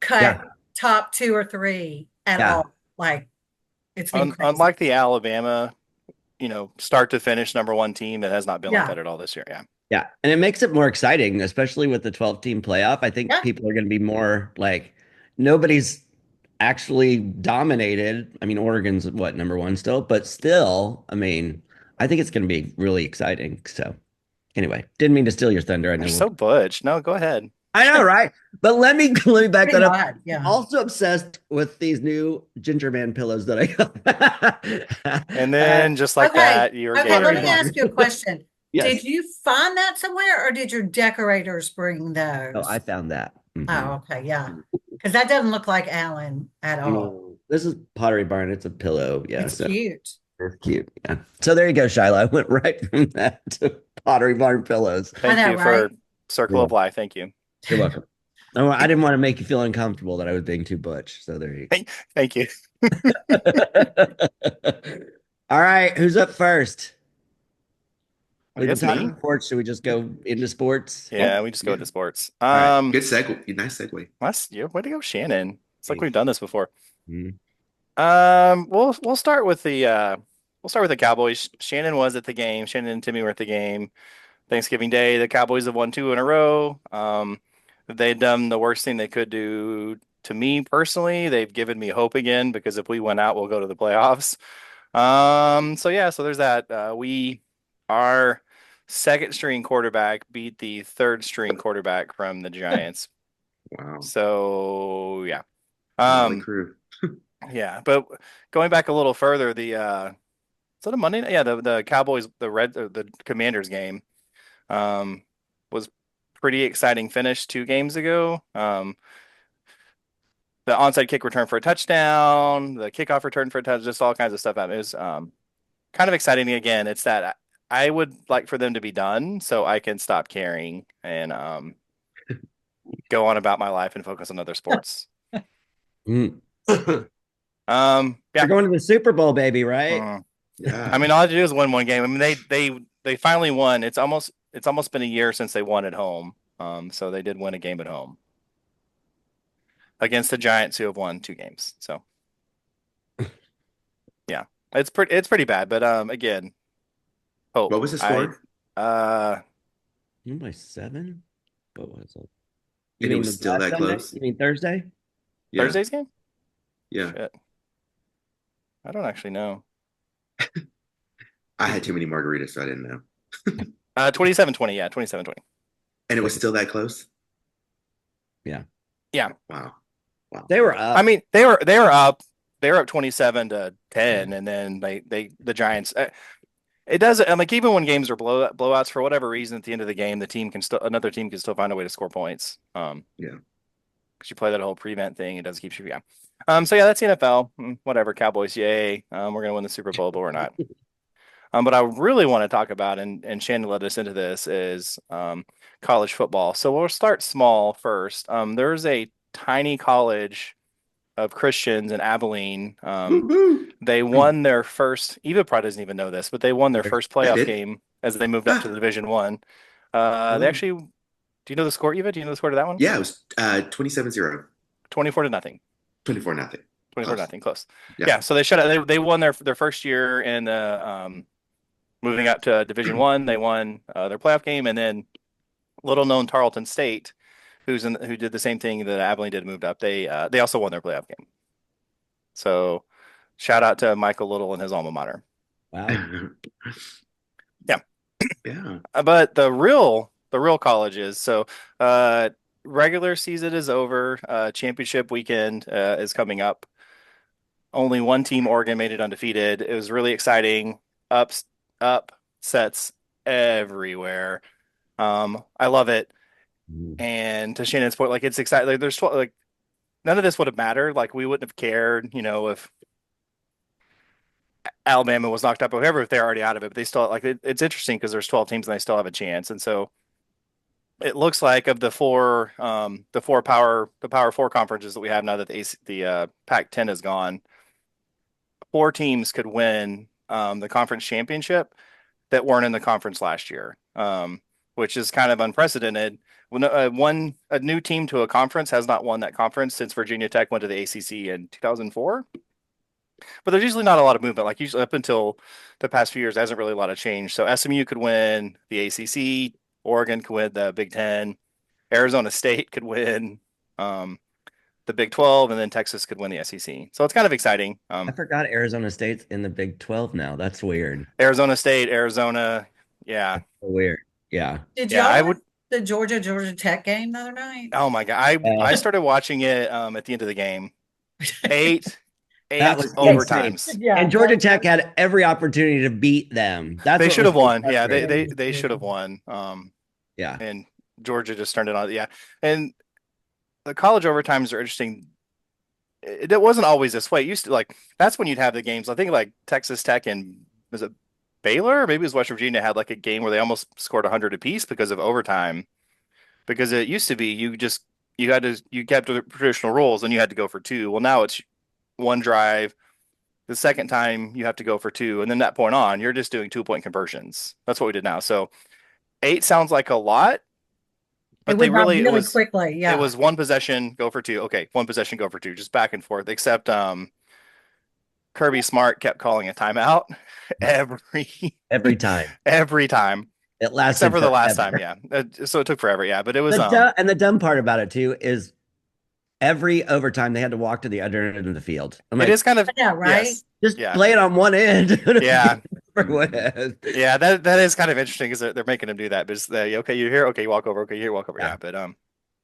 cut Yeah. top 2 or 3 at Yeah. all. Like it's been crazy. Unlike the Alabama, start to finish #1 team, it has not been like Yeah. that at all this year. Yeah. Yeah. And it makes it more exciting, especially with the 12-team playoff. I think Yeah. people are going to be more like nobody's actually dominated. I mean, Oregon's what, #1 still, but still, I mean, I think it's going to be really exciting. So anyway, didn't mean to steal your thunder. I know. You're so butch. No, go ahead. I know, right? But let me back Pretty that up. odd, yeah. I'm also obsessed with these new Ginger Man pillows that I got. And then just like that, you're Okay, let me getting ask you a question. Yes. Did you find that somewhere or did your decorators bring those? Oh, I found that. Mhm. Oh, okay, yeah. Because that doesn't look like Alan at all. No, this is Pottery Barn. It's a pillow. Yeah, It's so cute. it's cute. Yeah. So there you go, Shiloh. I went right from that to Pottery Barn pillows. Thank know, you for right? Circle of Life. Thank you. You're welcome. No, I didn't want to make you feel uncomfortable that I was being too butch. So there you go. Thank you. All right, who's up first? I We've been guess talking me. sports. Should we just go into sports? Yeah, we just go Yeah. into sports. right. Good segue. Nice segue. Way to go, Shannon. It's like we've done this before. Mhm. We'll start with the Cowboys. Shannon was at the game. Shannon and Timmy were at the game. Thanksgiving Day, the Cowboys have won 2 in a row. They've done the worst thing they could do to me personally. They've given me hope again because if we went out, we'll go to the playoffs. So there's that. Our second string quarterback beat the third string quarterback from the Giants. Wow. So yeah. Motley crew. Yeah, but going back a little further, is that a Monday night? Yeah, the Cowboys, the Commanders game, was pretty exciting finish 2 games ago. The onside kick return for a touchdown, the kickoff return for a touchdown, just all kinds of stuff. It was kind of exciting again. It's that I would like for them to be done so I can stop caring and go on about my life and focus on other sports. Mm. Yeah. We're going to the Super Bowl, baby, right? Yeah. I mean, all I had to do is win one game. I mean, they finally won. It's almost been a year since they won at home. So they did win a game at home against the Giants, who have won 2 games. So yeah, it's pretty bad. But again, hope. What was the score? By 7? What was it? And it was still last that Sunday? close? You mean Thursday? Yeah. Thursday's game? Yeah. Shit. I don't actually know. I had too many margaritas, so I didn't know. 27-20. Yeah, 27-20. And it was still that close? Yeah. Yeah. Wow. They were up. I mean, they were up. They were up 27-10, and then the Giants. It does. I'm like, even when games are blowouts for whatever reason, at the end of the game, another team can still find a way to score points. Yeah. because you play that whole prevent thing. It does keep you, yeah. So yeah, that's the NFL. Whatever, Cowboys, yay. We're gonna win the Super Bowl, but we're not. But I really want to talk about, and Shannon led us into this, is college football. So we'll start small first. There's a tiny college of Christians in Abilene. They won their first. Eva probably doesn't even know this, but they won their first I playoff did. game as they moved up to the Division One. They actually. Do you know the score, Eva? Do you know the score to that one? Yeah, it was 27-0. 24-0. 24-0. 24-0. Close. Yeah. Yeah. So they shut out. They won their first year in the moving up to Division One. They won their playoff game, and then little known Tarleton State, who did the same thing that Abilene did, moved up. They also won their playoff game. So shout out to Michael Little and his alma mater. Wow. Yeah. Yeah. But the real colleges. So regular season is over. Championship weekend is coming up. Only one team, Oregon, made it undefeated. It was really exciting. Upsets everywhere. I love it. And to Shannon's point, like, it's exciting. Like, there's 12, like, none of this would have mattered. Like, we wouldn't have cared, if Alabama was knocked up or whoever, if they're already out of it. But they still, like, it's interesting because there's 12 teams and they still have a chance. And so it looks like of the power four conferences that we have now that the Pac-10 is gone, 4 teams could win the conference championship that weren't in the conference last year, which is kind of unprecedented. When a new team to a conference has not won that conference since Virginia Tech went to the ACC in 2004. But there's usually not a lot of movement. Like, usually up until the past few years, there hasn't really a lot of change. So SMU could win the ACC, Oregon could win the Big Ten, Arizona State could win the Big 12, and then Texas could win the SEC. So it's kind of exciting. I forgot Arizona State's in the Big 12 now. That's weird. Arizona State, Arizona, yeah. Weird. Yeah. Did Yeah, y'all I watch would. the Georgia Tech game the other night? Oh my God. I started watching it at the end of the game. Eight That was overtimes. Yeah. And Georgia Tech had every opportunity to beat them. That's They what should have was so won. Yeah, frustrating. they should have won. Yeah. And Georgia just turned it on. Yeah. And the college overtimes are interesting. It wasn't always this way. It used to, like, that's when you'd have the games. I think like Texas Tech and was it Baylor? Or maybe it was West Virginia had like a game where they almost scored 100 apiece because of overtime. Because it used to be you kept the traditional rules and you had to go for 2. Well, now it's one drive. The second time you have to go for 2, and then that point on, you're just doing 2-point conversions. That's what we did now. So 8 sounds like a lot, but It went by really was quickly. Yeah. It was one possession, go for 2. Okay, one possession, go for 2, just back and forth. Except Kirby Smart kept calling a timeout Every time. every time. It lasted Except for the last forever. time, yeah. So it took forever, yeah. But it was And the dumb part about it too is every overtime they had to walk to the other end of the field. I'm like, it is kind of, Yeah, right? yes. just Yeah. play it on one end. Yeah. Yeah. Yeah, that is kind of interesting because they're making them do that. But it's okay, you're here, okay, you walk over, okay, you here, walk over. Yeah. Yeah, but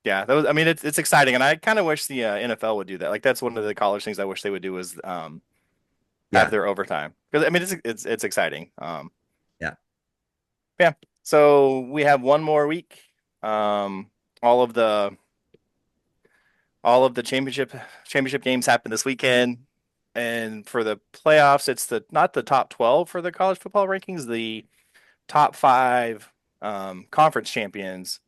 yeah, that was. I mean, it's exciting, and I kind of wish the NFL would do that. Like, that's one of the college things I wish they would do is have their overtime, because I mean it's exciting. Yeah. So we have one more week. All of the championship games happen this weekend. And for the playoffs, it's not the top 12 for the college football rankings. The top 5 conference champions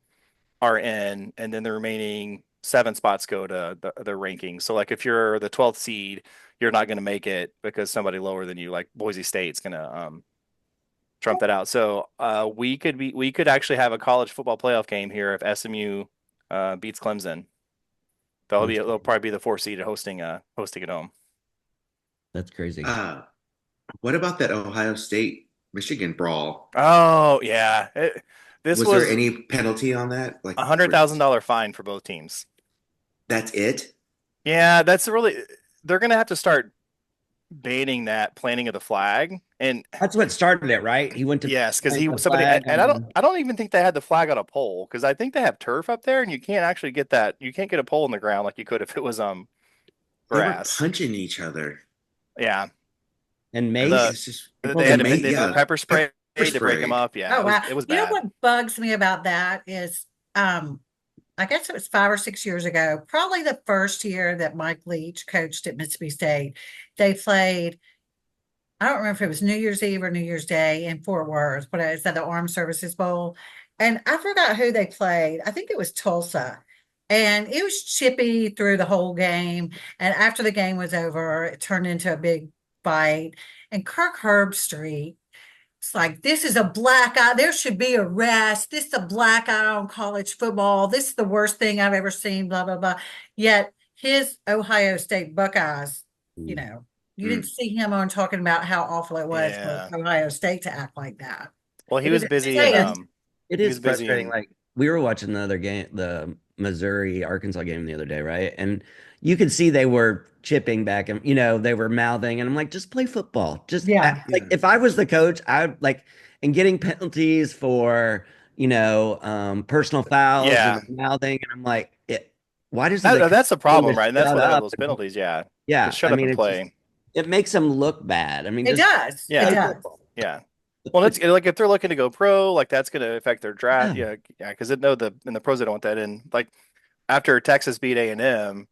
are in, and then the remaining 7 spots go to the rankings. So, like, if you're the 12th seed, you're not going to make it because somebody lower than you, like Boise State's going to trump that out. So we could actually have a college football playoff game here if SMU beats Clemson. They'll probably be the 4th seed hosting at home. That's crazy. What about that Ohio State Michigan brawl? Oh yeah, was there any penalty on that? Like $100,000 fine for both teams. That's it? Yeah, they're gonna have to start banning that planting of the flag, and that's what started it, right? He went to yes, because and I don't even think they had the flag on a pole, because I think they have turf up there, and you can't actually get that. You can't get a pole in the ground like you could if it was They were grass. punching each other. Yeah, and mace. They had pepper spray to break them up. Yeah, Oh wow! It was You know bad. what bugs me about that is I guess it was 5 or 6 years ago, probably the first year that Mike Leach coached at Mississippi State. They played, I don't remember if it was New Year's Eve or New Year's Day in Fort Worth, but it's at the Armed Services Bowl. And I forgot who they played. I think it was Tulsa. And it was chippy through the whole game. And after the game was over, it turned into a big fight. And Kirk Herbstreit, it's like, this is a black eye. There should be arrest. This is a black eye on college football. This is the worst thing I've ever seen, blah, blah, blah. Yet his Ohio State Buckeyes, you know, you didn't see him on talking about how awful it was Yeah. for Ohio State to act like that. Well, he It was was busy in insane. It He is was busy frustrating. in- Like we were watching the other game, the Missouri Arkansas game the other day, right? And you could see they were chipping back and they were mouthing, and I'm like, just play football. Just Yeah. like if I was the coach, I like and getting penalties for personal fouls Yeah. and mouthing, and I'm like, why does the that's the problem, coach right? And that's shut why they have up those and- penalties. Yeah. Yeah, Just shut I up mean, and it's play. just- it makes them look bad. I mean, It just does. Yeah. It play does. football. Yeah. Well, it's like if they're looking to go pro, like that's going to affect their draft. Yeah. Yeah, because in the pros they don't want that in. Like after Texas beat A&M,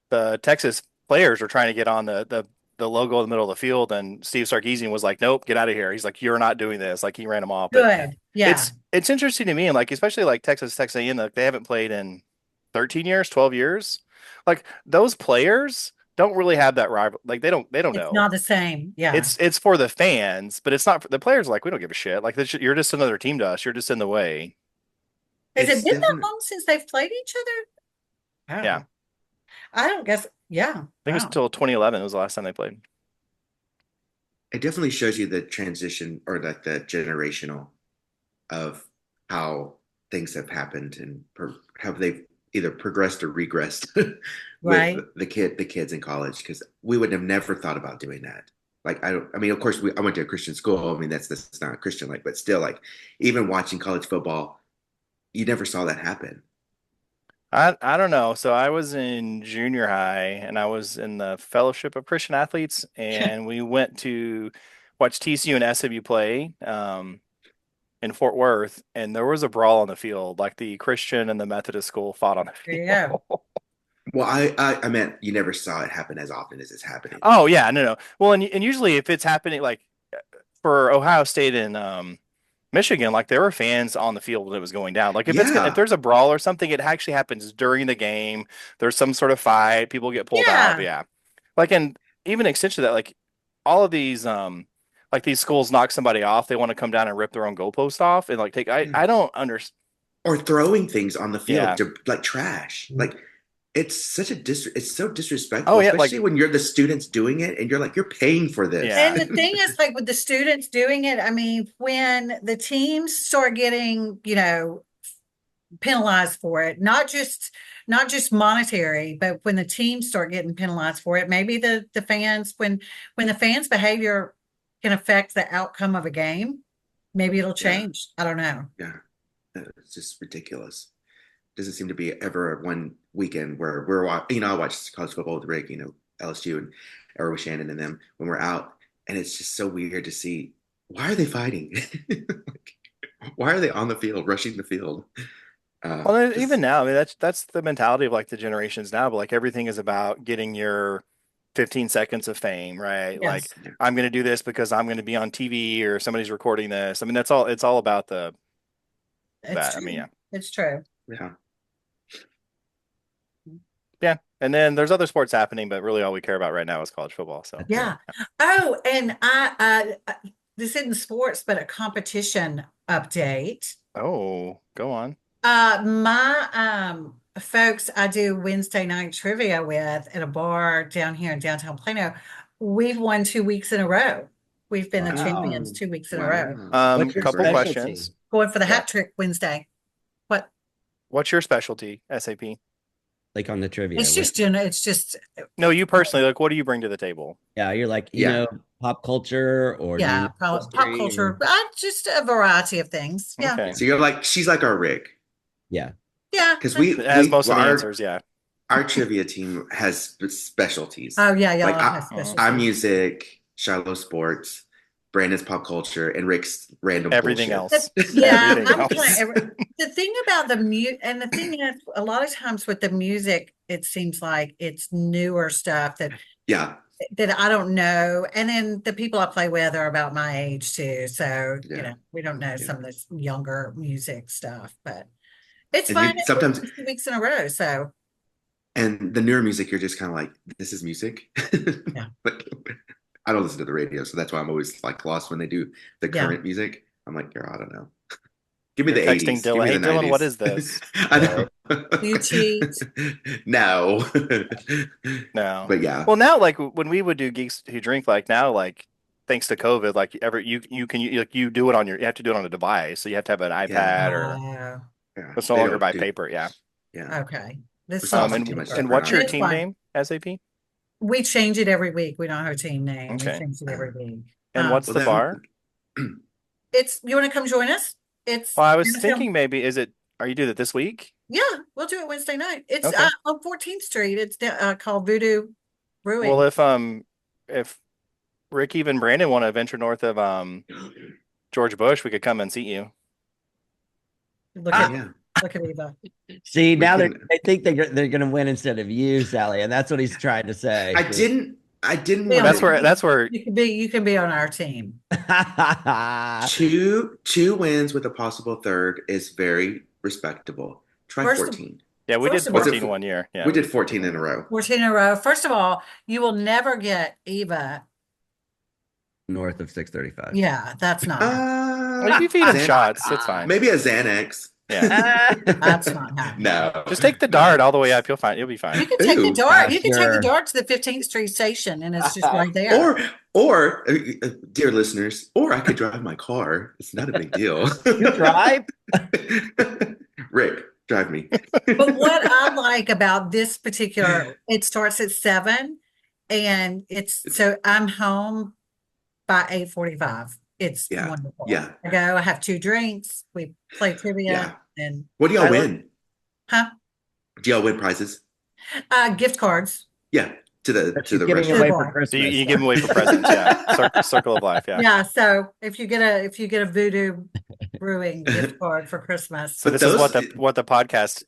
the Texas players were trying to get on the logo in the middle of the field, and Steve Sarkisian was like, "Nope, get out of here." He's like, "You're not doing this." Like he ran them off. But Good. Yeah. it's interesting to me, and like especially like Texas A&M, like they haven't played in 13 years, 12 years. Like those players don't really have that rival. Like they don't It's know. not the same. Yeah. It's for the fans, but it's not for the players. Like we don't give a shit. Like you're just another team to us. You're just in the way. Has It's it been that definite- long since they've played each other? Oh. Yeah. I don't guess. Yeah. I think it was Wow. until 2011 was the last time they played. It definitely shows you the transition or like the generational of how things have happened and how they've either progressed or regressed with Right. the kids in college, because we would have never thought about doing that. Like I mean, of course, I went to a Christian school. I mean, that's not Christian like, but still, like even watching college football, you never saw that happen. I don't know. So I was in junior high and I was in the Fellowship of Christian Athletes, and we went to watch TCU and SMU play in Fort Worth, and there was a brawl on the field. Like the Christian and the Methodist school fought on the There you field. go. Well, I meant you never saw it happen as often as it's happening. Oh yeah, no. Well, and usually if it's happening like for Ohio State and Michigan, like there were fans on the field when it was going down. Like Yeah. if there's a brawl or something, it actually happens during the game. There's some sort of fight, people get pulled out. Yeah. Like and even extension of that, like all of these like these schools knock somebody off, they want to come down and rip their own goalpost off and like take I don't understand. Or throwing things on the field Yeah. to like trash. Like it's such it's so disrespectful, Oh, yeah, like- especially when you're the students doing it and you're like, you're paying for this. Yeah. And the thing is, like with the students doing it, I mean, when the teams start getting, penalized for it, not just monetary, but when the teams start getting penalized for it, maybe the fans, when the fans' behavior can affect the outcome of a game, maybe it'll change. I don't know. Yeah. It's just ridiculous. Doesn't seem to be ever one weekend where we're I watch college football with Rick, LSU or with Shannon and them when we're out, and it's just so weird to see, why are they fighting? Like, why are they on the field, rushing the field? Well, Just- even now, I mean that's the mentality of like the generations now, but like everything is about getting your 15 seconds of fame, right? Like Yes. I'm going to do this because I'm going to be on TV or somebody's recording this. I mean, it's all about It's that. I true. mean, yeah. It's true. yeah. Yeah. And then there's other sports happening, but really all we care about right now is college football. So Yeah. Oh, and this isn't sports, but a competition update. Oh, go on. My folks I do Wednesday night trivia with at a bar down here in downtown Plano, we've won 2 weeks in a row. We've been the Wow. champions 2 weeks in a row. What's your Couple specialty? questions. Going for the Yeah. hat trick Wednesday. What? What's your specialty, SAP? Like on the trivia. It's just, it's just, No, you personally, like, what do you bring to the table? Yeah, you're like, Yeah. pop culture or do you yeah, know pop history culture, or- just a variety of things. Yeah. Okay. So she's like our Rick, Yeah. Yeah. because It has most of the our, answers, yeah. our trivia team has specialties. Oh, yeah. Yeah. Like I have I, specialties. I'm music, Shiloh sports, Brandon's pop culture, and Rick's random Everything bullshit. else. Yeah, Everything I'm else. kind of, the thing about the mute, and the thing is, a lot of times with the music, it seems like it's newer stuff Yeah, that I don't know. And then the people I play with are about my age too. So, yeah. we don't know Yeah. some of this younger music stuff, but it's And fun. you sometimes, 2 weeks in a row. So, and the newer music, you're just kind of like, this is music. yeah, Like, I don't listen to the radio, so that's why I'm always like lost when they do the yeah. current music. I'm like, girl, I don't know. Give me You're the texting 80s. Give Dylan. me Hey, the Dylan, what 90s. is this? I know. You cheat. No. No. But yeah. Well, now, like when we would do Geeks Who Drink, like now, like thanks to COVID, like you do it on you have to do it on a device, so you have to have an Yeah. iPad or Oh, Yeah. it's no They longer don't by do. paper. Yeah. Yeah. okay. This We're sounds spending And too much cheaper. and effort what's on your it. It's team fun. name? SAP. We change it every week. We don't have a team name. We Okay. change it every week. And what's Well, the bar? You want to come join us? It's Well, I was NFL. thinking maybe are you doing it this week? Yeah, we'll do it Wednesday night. It's Okay. on 14th Street. It's called Voodoo Brewing. Well, if Rick, even Brandon want to venture north of George Bush, we could come and see you. Look at Yeah. look at Eva. See, We now can- they think they're going to win instead of you, Sally, and that's what he's trying to say. I didn't Yeah, want That's where you can be on our team. two wins with a possible third is very respectable. Try First of- 14. Yeah, we did First of all- 14 one year. Yeah. We did 14 in a row. 14 in a row. First of all, you will never get Eva. North of 635. Yeah, that's not. Well, you feed him Xan- shots. It's fine. Maybe a Xanax. Yeah. That's not happening. No. Just take the dart all the way up. You'll be You fine. can take the Ooh, dart. You can take sure. the dart to the 15th Street station, and it's just right there. Or dear listeners, or I could drive my car. It's not a big deal. You drive? Rick, drive me. But what I like about this particular, it starts at 7, and so I'm home by 8:45. It's Yeah, wonderful. yeah. I go, I have 2 drinks, we play trivia, Yeah. and What do y'all win? huh? Do y'all win prizes? Gift cards. Yeah, to the She's giving restaurant. away Boy. for So Christmas. you give them away for presents. Yeah. Circle of life. Yeah. Yeah. So if you get a Voodoo Brewing gift card for Christmas, So But this is those- what the podcast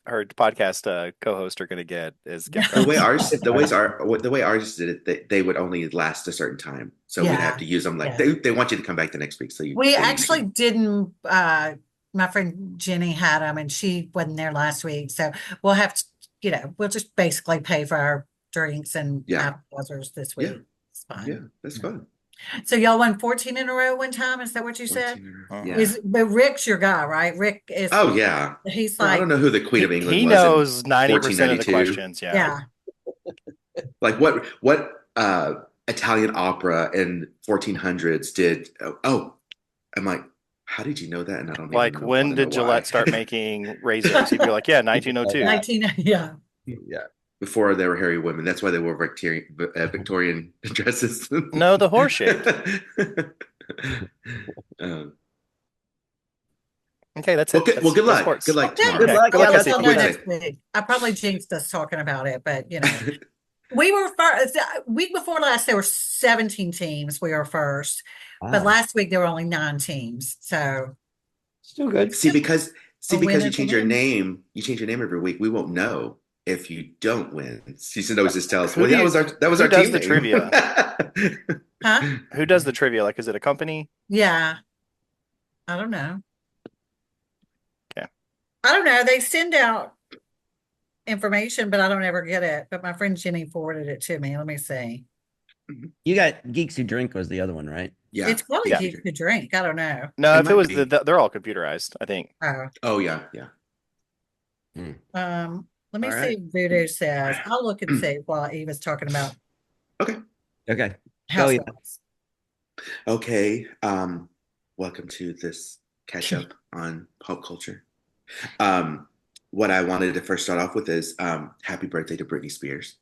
co-host are going to get is gift The cards. way ours did it, they would only last a certain time, so we'd Yeah. have to use them. Like Yeah. they want you to come back the next week. So we actually didn't. My friend Jenny had them, and she wasn't there last week, so we'll have to. We'll just basically pay for our drinks and Yeah. appetizers this week. Yeah. It's fine. Yeah, that's fun. So y'all won 14 in a row one time. Is that what you said? 14 in a row. Uh-huh. Yeah. But Rick's your guy, right? Rick is. Oh yeah. He's I like, don't know who the Queen of England He was. in knows 90% of the 1492. questions. Yeah. yeah. Like what Italian opera in 1400s did? Oh, I'm like, how did you know that? And I don't even Like know, when wanna know did Gillette why. start making razors? He'd be like, yeah, 1902. 19. Yeah. Yeah. Before they were hairy women. That's why they wore Victorian dresses. No, the horse shape. Um, Okay, that's well, it. good, well, good That's luck. sports. Good luck Okay. tomorrow. Good luck. Good luck, Yeah, SAP. I'll know Wednesday. next week. I probably jinxed us talking about it, but we were first. Week before last, there were 17 teams. We were first, but Wow. last week there were only 9 teams. So Still good. See, because A win you is a change your win. name, every week. We won't know if you don't win. You should always just tell us. Who Well, do that you- was who our does team the name. trivia? huh? Who does the trivia? Like, is it a company? Yeah. I don't know. Okay. I don't know. They send out information, but I don't ever get it. But my friend Jenny forwarded it to me. Let me see. You got Geeks Who Drink was the other one, right? Yeah. It's probably Yeah. Geeks Who Drink. I don't know. No, It if it might was be. they're all computerized, I think. Oh. Oh yeah, yeah. Let me All see right. what Voodoo says. I'll look and see while Eva's talking about Okay. Okay. house yeah. lights. Okay. Welcome to this catch up on pop culture. What I wanted to first start off with is happy birthday to Britney Spears.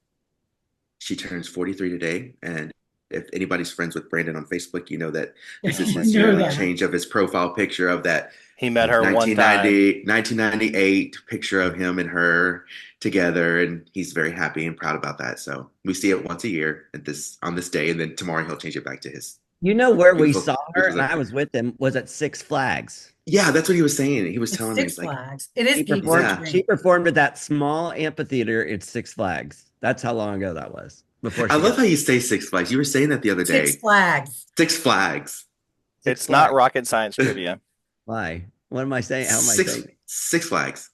She turns 43 today, and if anybody's friends with Brandon on Facebook, you know that this is his Know yearly that. change of his profile picture of that He met her one time. 1998 picture of him and her together, and he's very happy and proud about that. So we see it once a year on this day, and then tomorrow he'll change it back to his You know where we Beautiful, saw her, beautiful and stuff. I was with him, was at Six Flags. Yeah, that's what he was saying. He was It's telling me, Six he's like, Flags. It is She beautiful. performed. yeah. She performed at that small amphitheater at Six Flags. That's how long ago that was. Before I she love got how you say Six Flags. You were saying that the other Six day. Flags. Six Flags. Six It's not Flags. rocket science trivia. Why? What am I saying? How am I Six saying? Six Flags.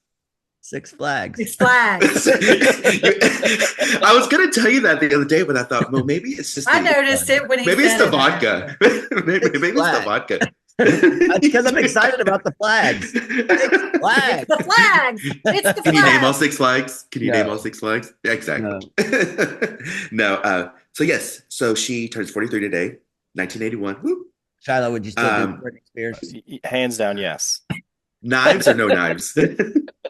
Six Flags. Six Flags. I was gonna tell you that the other day, but I thought, well, maybe it's just I noticed it when he maybe it's said the it. vodka. maybe it's the Flags. vodka. That's because I'm excited about the flags. Six It's Flags. the flags. It's the Can you name all flags. Six Flags? Can you name No. all Six Flags? Yeah, exactly. No. No. So yes. So she turns 43 today, 1981. Woo. Shiloh, would you still do Um, Britney Spears? Hands down, yes. Knives or no knives?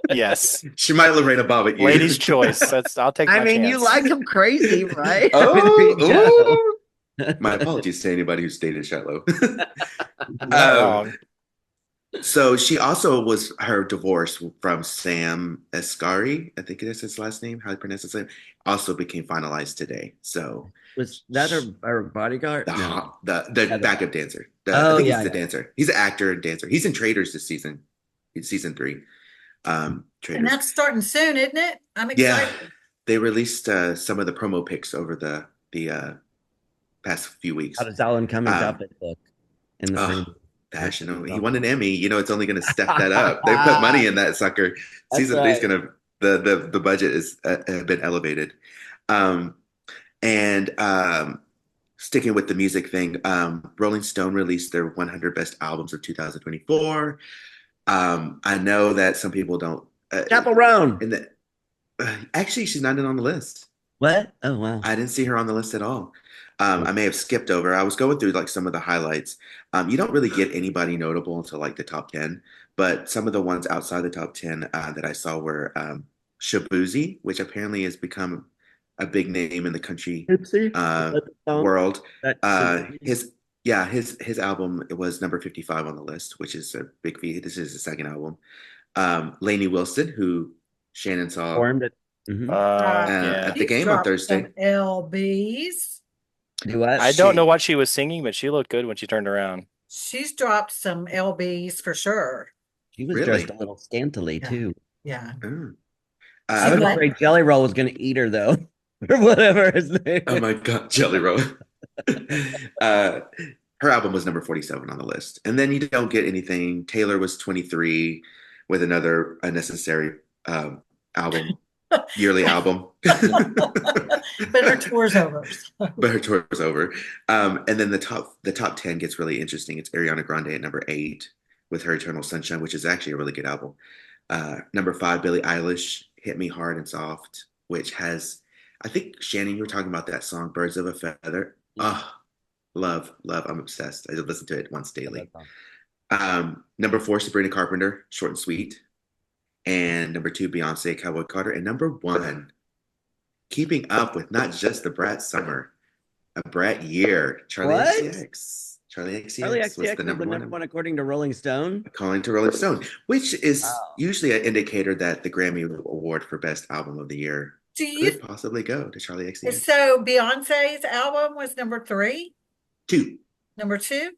Yes. She might Lorena Bob at you. Lady's choice. I'll take I my mean, chance. you like him crazy, right? I mean, there you go. Oh, my apologies to anybody who's dated Shiloh. Not wrong. So she also was her divorce from Sam Asghari, I think it is his last name, how you pronounce his name, also became finalized today. So Was that her bodyguard? the No. the backup dancer. I Oh, think yeah, he's the yeah. dancer. He's an actor and dancer. He's in Traders this season. It's season 3. And Traders. that's starting soon, isn't it? I'm Yeah, excited. they released some of the promo pics over the past few weeks. How does Alan Cummings' Um, outfit look in the Oh, preview? gosh, he won an Emmy. It's only going to step that up. They put money in that sucker. That's Season 3 is right. going to the budget is have been elevated. And sticking with the music thing, Rolling Stone released their 100 best albums of 2024. I know that some people don't. Chapel Roan. And that actually, she's not on the list. What? Oh, wow. I didn't see her on the list at all. I may have skipped over. I was going through like some of the highlights. You don't really get anybody notable until like the top 10, but some of the ones outside the top 10 that I saw were Shabuzi, which apparently has become a big name in the country Oopsie. That's a song. world. That's His album was number 55 on the list, which is a big feat. This is his second album. Lainey Wilson, who Shannon saw formed it. Mhm. at the She's game on dropped Thursday. some LBs. Do what? I don't know what she was singing, but she looked good when she turned around. She's dropped some LBs for sure. She was Really? dressed a little scantily, Yeah. too. Yeah. Oh. I was afraid Jelly Roll was going to eat her, though, or whatever his name Oh is. my God, Jelly Roll. Her album was number 47 on the list. And then you don't get anything. Taylor was 23 with another unnecessary album, yearly album. But her tour's over. But her tour was over. And then the top 10 gets really interesting. It's Ariana Grande at number 8 with her Eternal Sunshine, which is actually a really good album. Number 5, Billie Eilish, Hit Me Hard and Soft, which has, I think, Shannon, you were talking about that song, Birds of a Feather. Oh, love. I'm obsessed. I listen to it once daily. Number 4, Sabrina Carpenter, Short and Sweet. And number 2, Beyonce, Cowboy Carter. And number 1, keeping up with not just the Brat Summer, a Brat year, Charlie XCX. Charlie XCX was the number one according to Rolling Stone. According to Rolling Stone, which is usually an indicator that the Grammy Award for Best Album of the Year could possibly go to Charlie XCX. So Beyonce's album was number 3? 2. Number 2?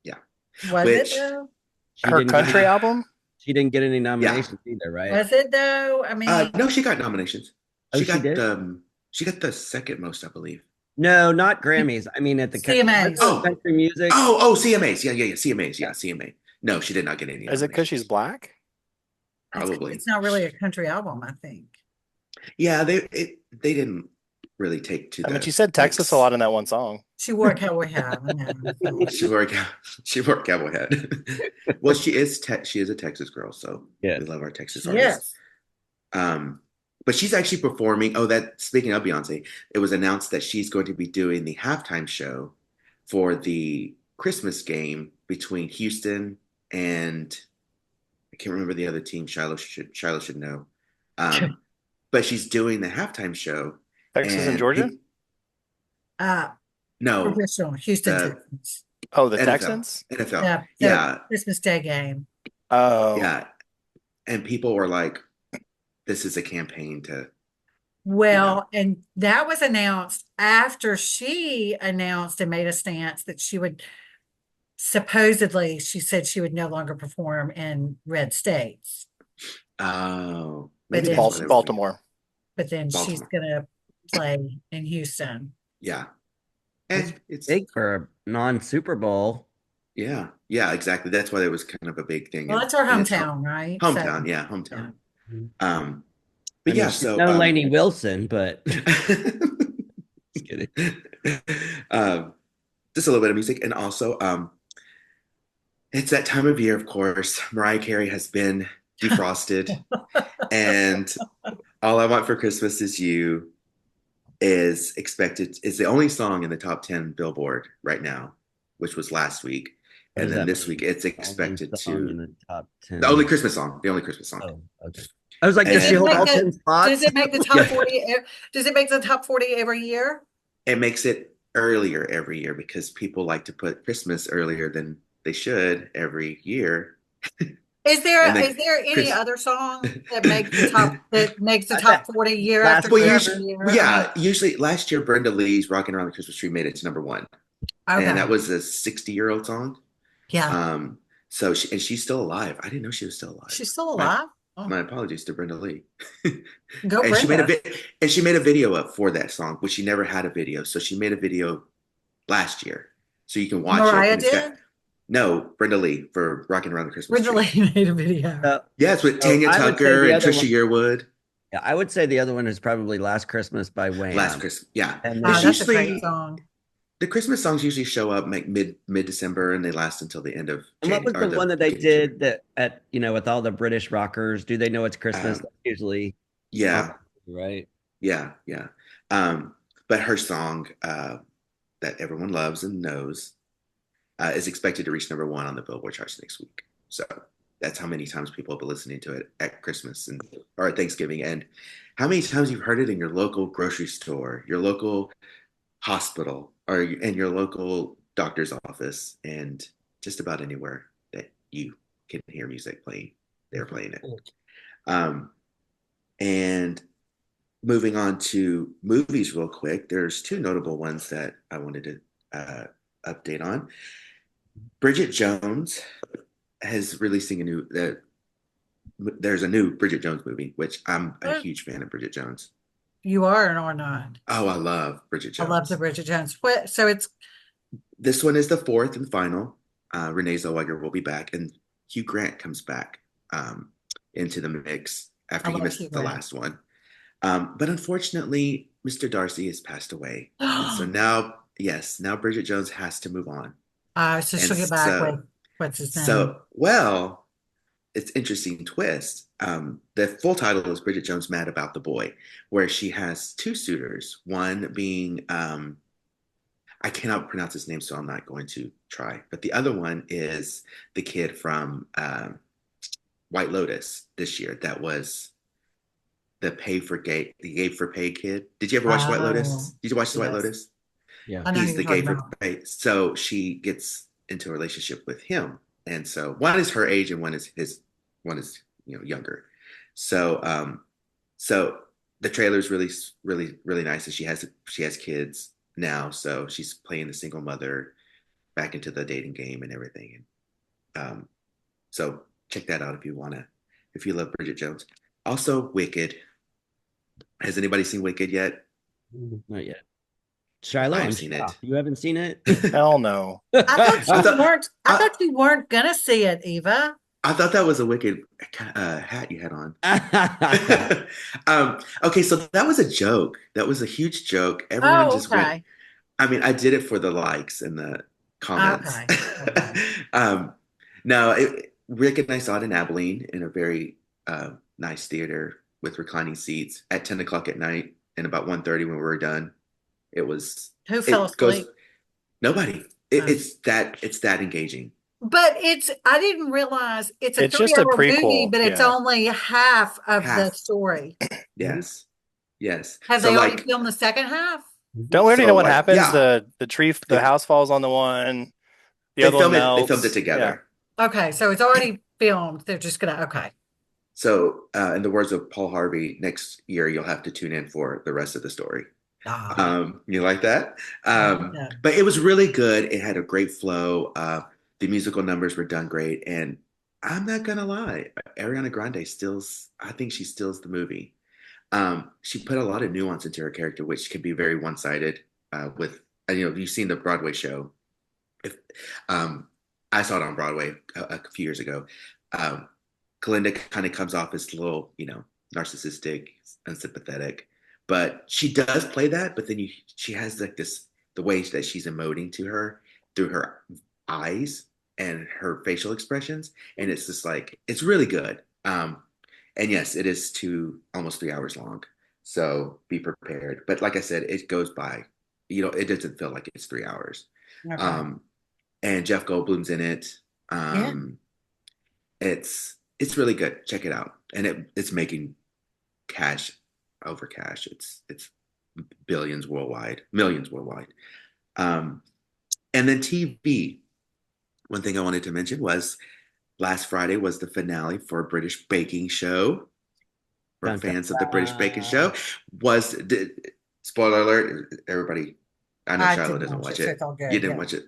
Yeah. Was it though? Her country album? She didn't get any nominations either, right? Was it though? I mean, no, she got nominations. Oh, She got did? she got the second most, I believe. No, not Grammys. I mean, at the CMAs. country music. CMAs. Yeah, CMAs. Yeah, CMA. No, she did not get any. Is it because she's black? Probably. it's not really a country album, I think. Yeah, they didn't really take to. I mean, she said Texas a lot in that one song. She wore a cowboy hat. I know. She wore a cowboy hat. Well, she is a Texas girl, so we love our Texas artists. Yes. But she's actually performing. Oh, speaking of Beyonce, it was announced that she's going to be doing the halftime show for the Christmas game between Houston and I can't remember the other team. Shiloh should know. But she's doing the halftime show. Texas and Georgia? No. Professional Houston Texans. Oh, the NFL. Texans? NFL. Yeah. Christmas Day game. Oh. Yeah. And people were like, this is a campaign to Well, and that was announced after she announced and made a stance that she would supposedly, she said she would no longer perform in red states. Oh, But maybe then that's what Baltimore. But then she's Baltimore. gonna play in Houston. Yeah. That's It's big for a non-Super Bowl. yeah, yeah, exactly. That's why it was kind of a big thing Well, in that's her its hometown, right? So, hometown. Yeah, yeah. hometown. Mhm. But I mean, yeah, she's so no Lainey Wilson, but just kidding. um, just a little bit of music, and also it's that time of year. Of course, Mariah Carey has been defrosted, and "All I Want for Christmas Is You" is the only song in the top 10 Billboard right now, which was last week, What and does then that this week mean? it's Only expected song in to the top the only 10. Christmas song, the only Christmas song, Oh, okay. I was like, does Does she and it hold make all the 10 spots? does it make the top 40? Does it make the top 40 every year? it makes it earlier every year because people like to put Christmas earlier than they should every year. Is And there then is there any Chris, other song that makes the I top bet 40 year after last well, year usually, after year? well, I mean, yeah, usually last year Brenda Lee's "Rocking Around the Christmas Tree" made it to number one, and that okay. was a 60-year-old song. Yeah. Um, so she's still alive. I didn't know she was still alive. She's still My alive. Oh, my apologies to Brenda Lee. go and she made a Brenda. she made a video up for that song, which she never had a video. So she made a video last year, so you can watch it. Mariah And it's got did? no Brenda Lee for "Rocking Around the Christmas Brenda Tree." Lee made a video. Yeah, it's with So Tanya I would say Tucker the and other Trisha one. Yearwood. Yeah, I would say the other one is probably "Last Christmas" by Last Wham. Christmas, yeah. And It's That's a great usually song. the Christmas songs usually show up like mid December and they last until the end of and what January was or the the one that they beginning of January. did that at with all the British rockers? Do they know it's Christmas? Um, That's usually yeah, right. yeah. But her song that everyone loves and knows is expected to reach number one on the Billboard charts next week. So that's how many times people have been listening to it at Christmas or at Thanksgiving, and how many times you've heard it in your local grocery store, your local hospital, or in your local doctor's office, and just about anywhere that you can hear music playing, they're playing it. Um, and moving on to movies real quick, there's two notable ones that I wanted to update on. Bridget Jones is releasing a new there's a new Bridget Jones movie, which I'm a huge fan of Bridget Jones. You are or not? Oh, I love Bridget I Jones. love the Bridget Jones. So it's This one is the fourth and final. Renee Zellweger will be back, and Hugh Grant comes back into the mix after he missed the last one. But unfortunately, Mr. Darcy has passed away, and so now Bridget Jones has to move on. So And she'll get back with what's his name? Well, it's interesting twist. The full title is Bridget Jones Mad About the Boy, where she has two suitors, one being I cannot pronounce his name, so I'm not going to try. But the other one is the kid from White Lotus this year. That was the Gay for Pay kid. Did you ever watch White Lotus? Did you watch the White Lotus? Yeah. I know He's you're the Gay talking for about. Pay. So she gets into a relationship with him, and so one is her age and one is younger. So so the trailer is really nice, and she has kids now, so she's playing the single mother back into the dating game and everything. And so check that out if you love Bridget Jones. Also, Wicked. Has anybody seen Wicked yet? Not yet. Shiloh, I've I'm seen shocked. it. You haven't seen it? Hell no. I thought you weren't gonna see it, Eva. I thought that was a Wicked hat you had on. Okay, so that was a joke. That was a huge joke. Everyone just went. I mean, I did it for the likes and the comments. Okay. No, Rick and I saw it in Abilene in a very nice theater with reclining seats at 10 o'clock at night, and about 1:30 when we were done. Who fell asleep? Nobody. It's that engaging. But I didn't realize it's a just a 3-hour prequel, movie, but it's only half of the story. Yes. Have So they already filmed the second half? Don't we already know what happens? Yeah. The house falls on the one. The They other one filmed melts. it together. Okay, so it's already filmed. They're just gonna So, in the words of Paul Harvey, next year you'll have to tune in for the rest of the story. Ah, You like that? I like that. But it was really good. It had a great flow. The musical numbers were done great, and I'm not gonna lie, Ariana Grande steals. I think she steals the movie. She put a lot of nuance into her character, which can be very one-sided. With you've seen the Broadway show. If I saw it on Broadway a few years ago. Um, Glinda kind of comes off as a little, narcissistic, unsympathetic, but she does play that. But then she has like the way that she's emoting to her through her eyes and her facial expressions, and it's just like it's really good. And yes, it is almost 3 hours long, so be prepared. But like I said, it goes by, it doesn't feel like it's 3 hours. Okay. Um, and Jeff Goldblum's in it. Yeah. It's really good. Check it out, and it's making cash over cash. It's billions worldwide, millions worldwide. Um, and then TV. One thing I wanted to mention was last Friday was the finale for a British baking show. For Dun, dun, fans of the British baking dun. show, spoiler alert, everybody. I know I Shiloh didn't doesn't watch it, watch so it. it's all You good. didn't Yeah. watch it.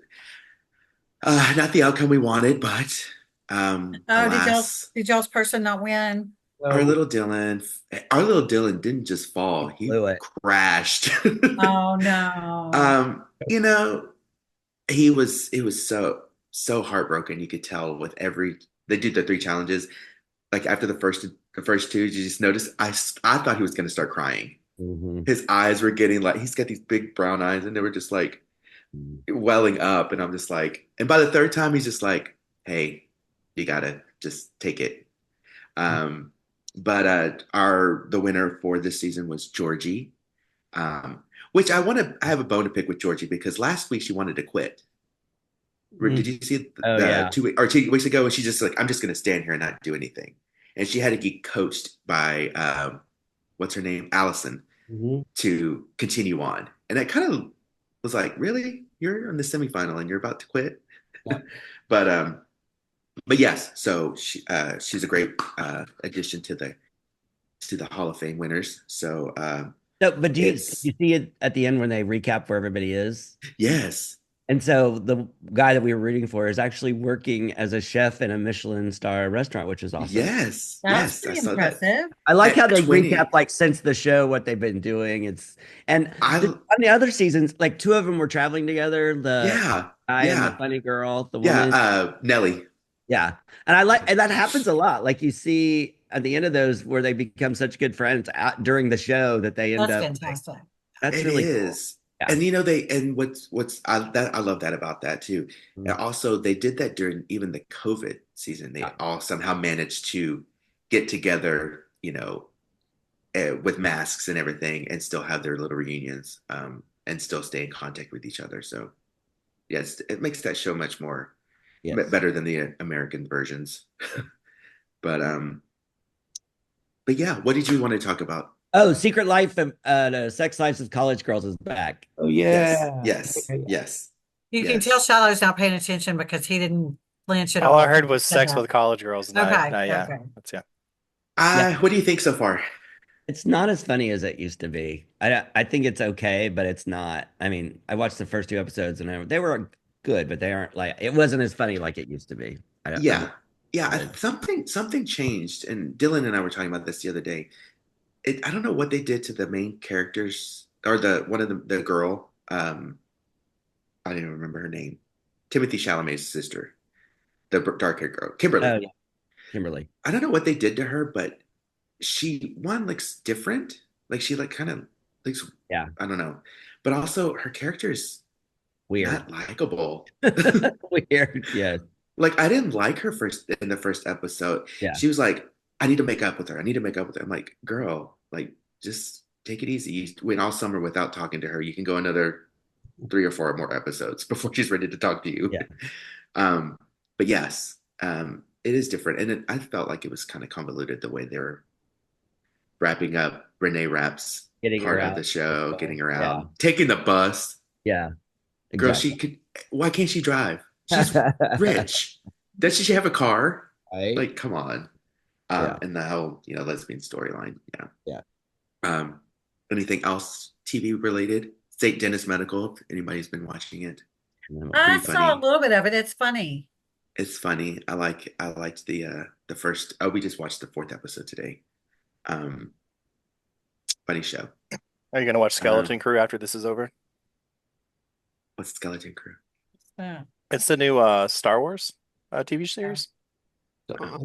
Not the outcome we wanted, but Oh, alas, did y'all's person not win? our So little Dylan, our little Dylan didn't just fall; he he blew it. crashed. Oh no. um, you know, he was so heartbroken. You could tell with every they did the three challenges. Like after the first two, you just notice I thought he was going to start crying. Mhm. His eyes were getting like he's got these big brown eyes, and they were just like welling up. And I'm just like, and by the third time, he's just like, "Hey, you gotta just take it." Um, but the winner for this season was Georgie, which I have a bone to pick with Georgie because last week she wanted to quit. Mm. Did you see Oh the yeah. 2 weeks ago? And she's just like, I'm just gonna stand here and not do anything. And she had to get coached by what's her name, Allison, Mhm. to continue on. And that kind of was like, really? You're in the semifinal and you're about to quit? Yep. But yes, so she's a great addition to the Hall of Fame winners. So So, but do it's you see it at the end when they recap where everybody is? yes, And so the guy that we were rooting for is actually working as a chef in a Michelin star restaurant, which is awesome. yes, That's yes. I pretty saw that impressive. I like how at they recap 20. like since the show what they've been doing. It's and I on the other seasons, like two of them were traveling together, the yeah, guy and the yeah, funny girl, the yeah. woman. Nelly. Yeah. And and that happens a lot. Like you see at the end of those where they become such good friends during the show that they end That's up like, fantastic. that's It really cool. is. Yeah. And I love that about that too. And Mhm. also they did that during even the COVID season. They Yeah. all somehow managed to get together, with masks and everything and still have their little reunions, and still stay in contact with each other. So yes, it makes that show much more Yes. better than the American versions. But yeah, what did you want to talk about? Oh, Secret Life of the Sex Lives of College Girls is back. Oh Yes, yeah. yes, Yeah. yes, You can tell yes. Shiloh's not paying attention because he didn't flinch at All I all. heard was Said sex that. with college girls, Okay, yeah, okay. that's yeah. Yeah. What do you think so far? It's not as funny as it used to be. I think it's okay, but it's not. I mean, I watched the first two episodes and they were good, but they aren't like it wasn't as funny like it used to be. I Yeah, will yeah. say. Something changed, and Dylan and I were talking about this the other day. I don't know what they did to the main characters or the one of the girl. I don't even remember her name. Timothy Chalamet's sister, the dark haired girl, Oh Kimberly. yeah, Kimberly. I don't know what they did to her, but she one looks different. Like she like kind of looks. Yeah, I don't know, but also her character is weird. not likable. Weird. Yes. Like I didn't like her first in the first episode. Yeah. She was like, "I need to make up with her. I need to make up with her." I'm like, "Girl, like just take it easy. You went all summer without talking to her. You can go another 3 or 4 more episodes before she's ready to talk to you." Yeah. Um, but yes, it is different, and I felt like it was kind of convoluted the way they were wrapping up Renee Rapp's Getting her part of out. the show, getting her Yeah. out, taking the bus. Yeah. Girl, Exactly. she could. Why can't she drive? She's rich. Doesn't she have a car? Right. Like, come on. Yeah. And the whole, lesbian storyline. Yeah. Yeah. Um, anything else TV related? St. Dennis Medical, if anybody's been watching it. I Pretty saw a funny. little bit of it. It's funny. It's funny. I liked the first we just watched the fourth episode today. Um, funny show. Are you gonna watch Skeleton Crew after this is over? What's Skeleton Crew? Yeah. It's the new Star Wars TV series.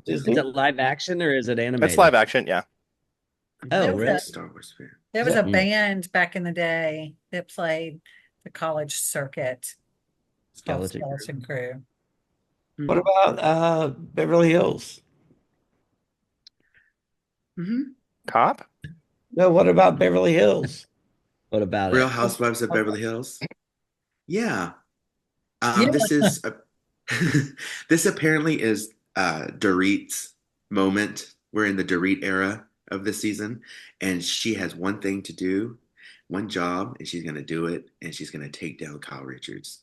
Is it live action or is it animated? It's live action, yeah. Oh, There was really? a- Star Wars fan. There was a Mm. band back in the day that played the college circuit called Skeleton Crew. Skeleton Crew. What about Beverly Hills? Mm-hmm. Cop? No, what about Beverly Hills? What about Real it? Housewives of Beverly Hills. Yeah. Yeah. This is this apparently is Dorit's moment. We're in the Dorit era of this season, and she has one thing to do, one job, and she's gonna do it, and she's gonna take down Kyle Richards.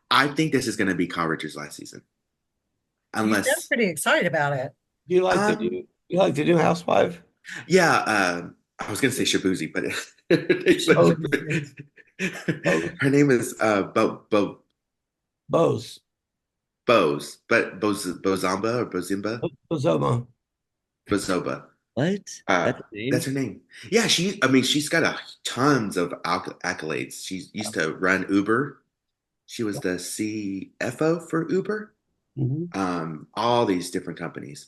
I think this is gonna be Kyle Richards' last season, You sound unless pretty excited about it. Do you like the new housewife? yeah. I was gonna say Shabuzi, but Oh. her name is Bose. Bose, but Bozamba or Bozimba, Bozoma. Bozoba. What? That's a name? That's her name. Yeah, she's got tons of accolades. She used to run Uber. She was the CFO for Uber. Mhm. All these different companies.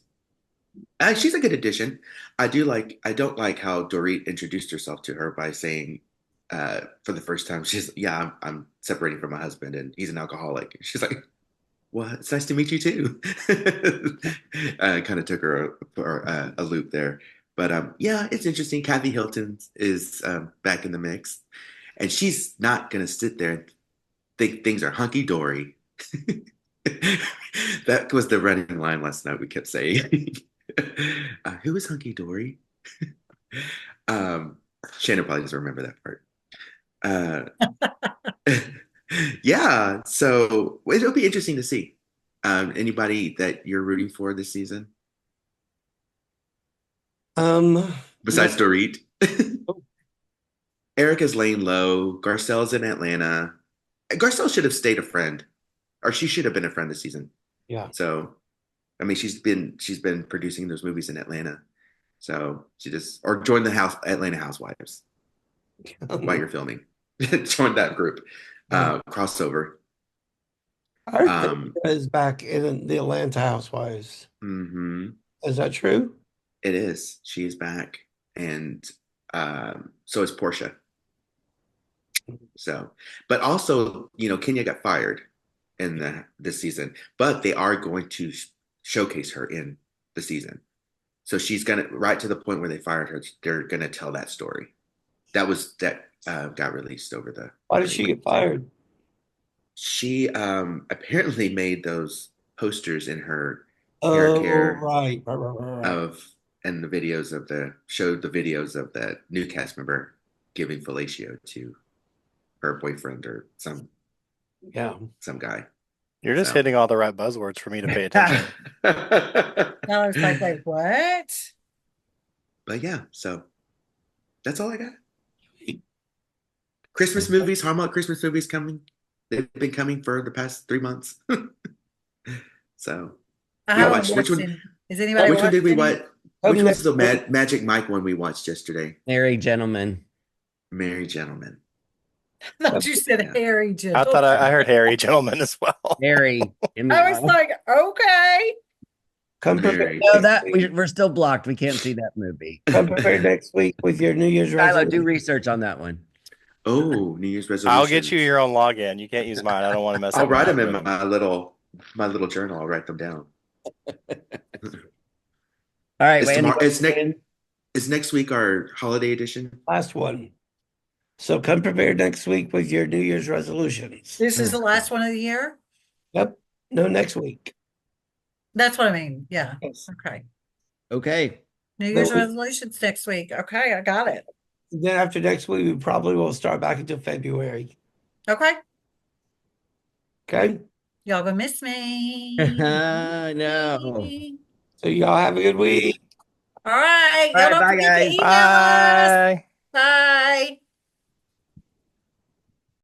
She's a good addition. I don't like how Dorit introduced herself to her by saying, for the first time, I'm separating from my husband and he's an alcoholic. She's like, well, it's nice to meet you too. Kind of took her for a loop there. But yeah, it's interesting. Kathy Hilton is back in the mix, and she's not going to sit there and think things are hunky dory. That was the running line last night. We kept saying, "Who is hunky dory?" Shannon probably doesn't remember that part. Yeah, so it'll be interesting to see. Anybody that you're rooting for this season besides Dorit? Erica's laying low. Garcelle's in Atlanta. Garcelle should have stayed a friend, or she should have been a friend this season. Yeah. So, I mean, she's been producing those movies in Atlanta. So she or join the Atlanta Housewives while you're filming. Join that group crossover. Is back in the Atlanta Housewives. Mm-hmm. Is that true? It is. She is back, and so is Portia. So, but also, Kenya got fired in this season, but they are going to showcase her in the season. So she's gonna right to the point where they fired her. They're gonna tell that story. That got released over the. Why did she get fired? She apparently made those posters in her hair care Right. and the videos of showed the videos of the new cast member giving fellatio to her boyfriend or some guy. You're just hitting all the right buzzwords for me to pay attention. I was like, wait, what? But yeah, so that's all I got. Christmas movies, Hallmark Christmas movies coming. They've been coming for the past 3 months. So which one? Is anybody? Which one did we watch? Which was the Netflix. Magic Mike one we watched yesterday? Merry Gentlemen. Merry Gentlemen. I thought you said Harry I Gentleman. thought I heard Harry Gentleman as well. Harry. I was like, okay. Come prepared. No, that we're still blocked. We can't see that movie. Come prepared next week with your New Year's Shiloh, resolution. do research on that one. Oh, New Year's resolution. I'll get you your own login. You can't use mine. I don't want to mess I'll up. write them in my little journal. I'll write them down. All right, Is next week our holiday edition? Last one. So come prepared next week with your New Year's resolutions. This is the last one of the year? Yep. No, next week. That's what I mean. Yeah. Yes. Okay. Okay. New Year's resolutions next week. Okay, I got it. Then after next week, we probably won't start back until February. Okay. Okay. Y'all gonna miss me. No. So y'all have a good week. All right. All Y'all right, don't bye, forget to guys. email us. Bye. Bye.